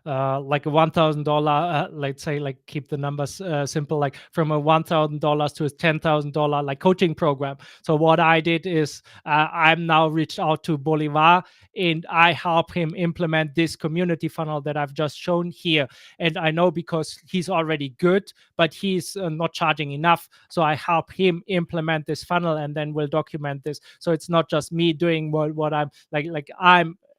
like a $1,000 let's say, like keep the numbers simple, like from a $1,000 to a $10,000 like coaching program. So what I did is I'm now reached out to Bolivar, and I help him implement this community funnel that I've just shown here. And I know because he's already good, but he's not charging enough, so I help him implement this funnel, and then we'll document this. So it's not just me doing what I'm like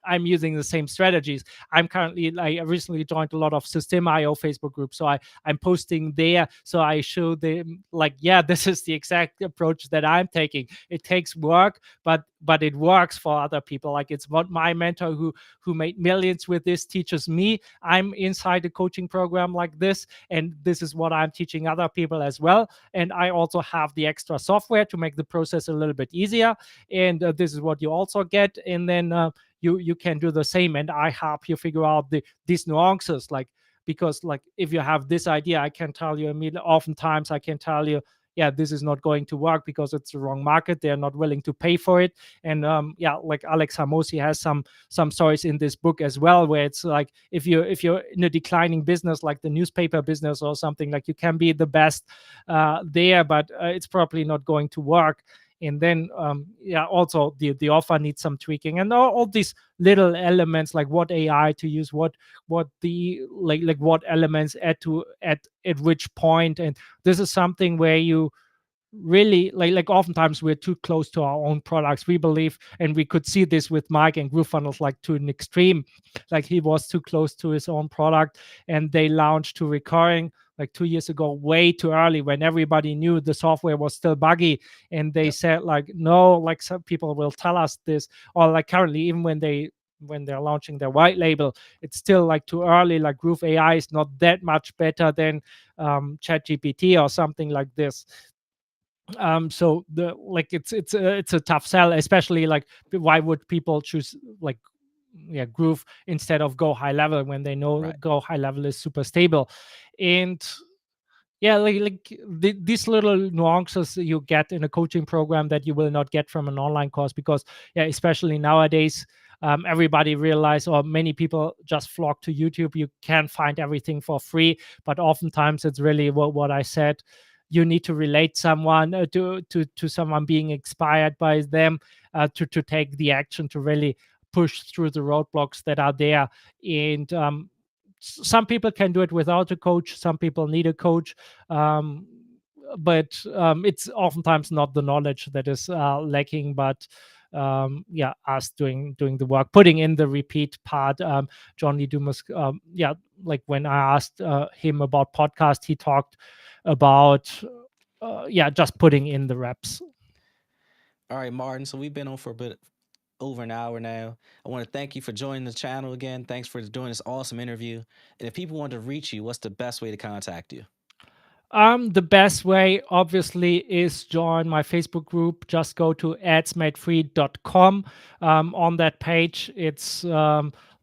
I'm using the same strategies. I'm currently I recently joined a lot of Systeme IO Facebook groups, so I'm posting there. So I show them like, yeah, this is the exact approach that I'm taking. It takes work, but it works for other people. Like it's what my mentor who made millions with this teaches me. I'm inside a coaching program like this, and this is what I'm teaching other people as well. And I also have the extra software to make the process a little bit easier. And this is what you also get. And then you can do the same, and I help you figure out these nuances, like because like if you have this idea, I can tell you immediately, oftentimes I can tell you, yeah, this is not going to work because it's the wrong market, they're not willing to pay for it. And yeah, like Alex Hormozy has some stories in this book as well, where it's like if you're in a declining business like the newspaper business or something, like you can be the best there, but it's probably not going to work. And then yeah, also the offer needs some tweaking, and all these little elements, like what AI to use, what the like what elements at which point. And this is something where you really like oftentimes we're too close to our own products. We believe, and we could see this with Mike and GrooveFunnels, like to an extreme, like he was too close to his own product, and they launched to recurring like 2 years ago, way too early, when everybody knew the software was still buggy. And they
Yep.
said like, no, like some people will tell us this, or like currently, even when they're launching their white label, it's still like too early. Like Groove AI is not that much better than Chat GPT or something like this. So the like it's a tough sell, especially like why would people choose like yeah Groove instead of Go High Level when they know
Right.
Go High Level is super stable. And yeah, these little nuances you get in a coaching program that you will not get from an online course, because yeah, especially nowadays, everybody realize, or many people just flock to YouTube. You can find everything for free, but oftentimes it's really what I said. You need to relate someone to someone, being inspired by them, to take the action to really push through the roadblocks that are there. And some people can do it without a coach, some people need a coach. um, but it's oftentimes not the knowledge that is lacking, but yeah, us doing the work, putting in the repeat part. Johnny Dumas, yeah, like when I asked him about podcast, he talked about yeah, just putting in the reps.
All right, Martin. So we've been on for a bit over an hour now. I want to thank you for joining the channel again. Thanks for doing this awesome interview. And if people want to reach you, what's the best way to contact you?
The best way, obviously, is join my Facebook group. Just go to adsmadefree.com. On that page, it's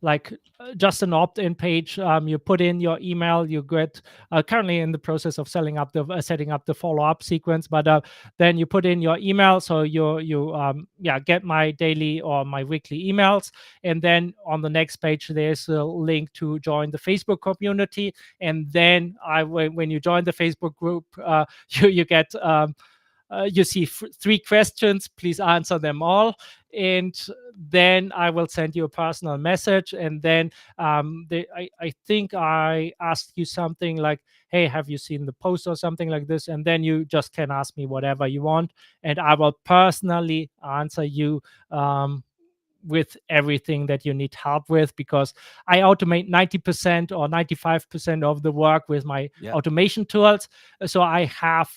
like just an opt-in page. You put in your email. You get currently in the process of setting up the follow-up sequence, but then you put in your email, so you yeah, get my daily or my weekly emails. And then on the next page, there's a link to join the Facebook community. And then when you join the Facebook group, you get you see three questions. Please answer them all, and then I will send you a personal message. And then I think I asked you something like, "Hey, have you seen the post?" or something like this, and then you just can ask me whatever you want, and I will personally answer you. With everything that you need help with, because I automate 90% or 95% of the work with my
Yep.
automation tools. So I have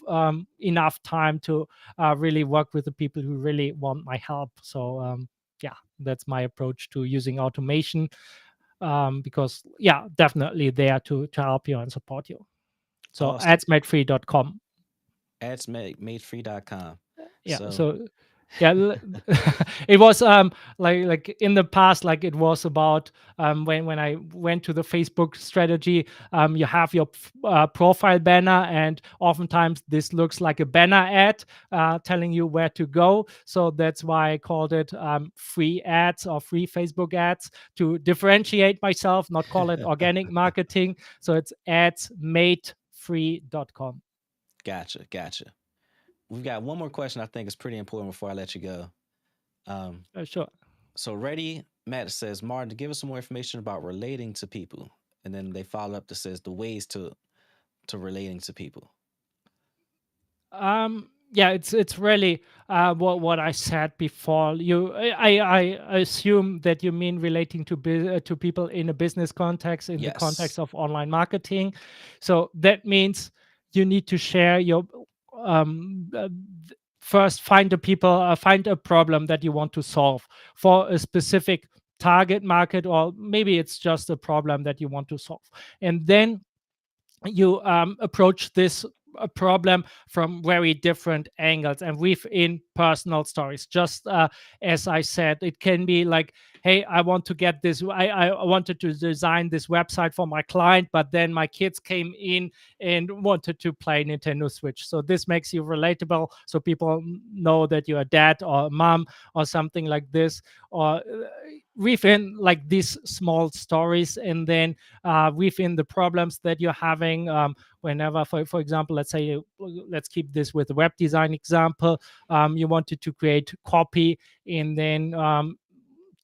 enough time to really work with the people who really want my help. So yeah, that's my approach to using automation, because yeah, definitely there to help you and support you. So
Awesome.
adsmadefree.com.
Adsmadefree.com.
Yeah,
So,
so yeah, it was like in the past, like it was about when I went to the Facebook strategy. You have your profile banner, and oftentimes this looks like a banner ad telling you where to go. So that's why I called it free ads or free Facebook ads, to differentiate myself, not call it organic marketing. So it's adsmadefree.com.
gotcha. Gotcha. We've got one more question I think is pretty important before I let you go. Um,
Sure.
so, ready, Matt says, Martin, to give us some more information about relating to people. And then they follow up that says the ways to relating to people.
Yeah, it's really what I said before. I assume that you mean relating to people in a business context, in the
Yes.
context of online marketing. So that means you need to share your um uh, first, find a problem that you want to solve for a specific target market, or maybe it's just a problem that you want to solve. And then you approach this problem from very different angles and within personal stories. Just as I said, it can be like, hey, I want to get this, I wanted to design this website for my client, but then my kids came in and wanted to play Nintendo Switch. So this makes you relatable, so people know that you're a dad or a mom or something like this. Or within like these small stories, and then within the problems that you're having, whenever, for example, let's say let's keep this with the web design example. You wanted to create copy, and then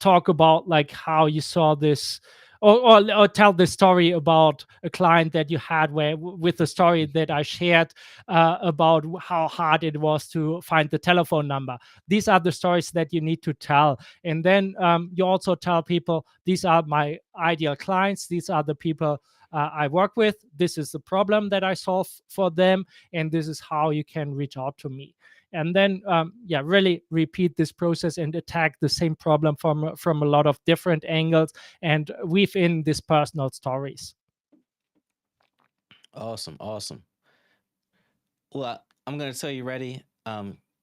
talk about like how you saw this or tell the story about a client that you had where with the story that I shared about how hard it was to find the telephone number. These are the stories that you need to tell. And then you also tell people, these are my ideal clients, these are the people I work with, this is the problem that I solve for them, and this is how you can reach out to me. And then yeah, really repeat this process and attack the same problem from a lot of different angles and weave in these personal stories.
Awesome, awesome. Well, I'm gonna tell you, ready.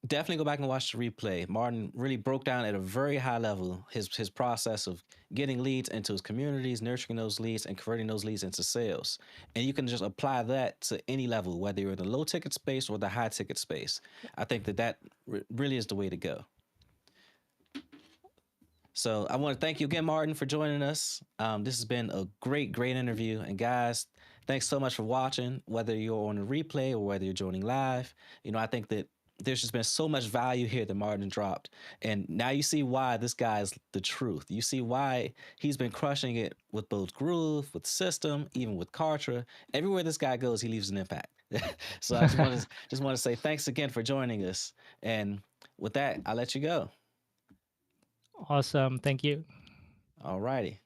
Definitely go back and watch the replay. Martin really broke down at a very high level his process of getting leads into his communities, nurturing those leads, and converting those leads into sales. And you can just apply that to any level, whether you're in the low ticket space or the high ticket space. I think that really is the way to go. So I want to thank you again, Martin, for joining us. This has been a great, great interview. And guys, thanks so much for watching, whether you're on a replay or whether you're joining live. I think that there's just been so much value here that Martin dropped. And now you see why this guy is the truth. You see why he's been crushing it with both Groove, with System, even with Kartra. Everywhere this guy goes, he leaves an impact. So I just want to say thanks again for joining us. And with that, I'll let you go.
Awesome. Thank you.
All righty.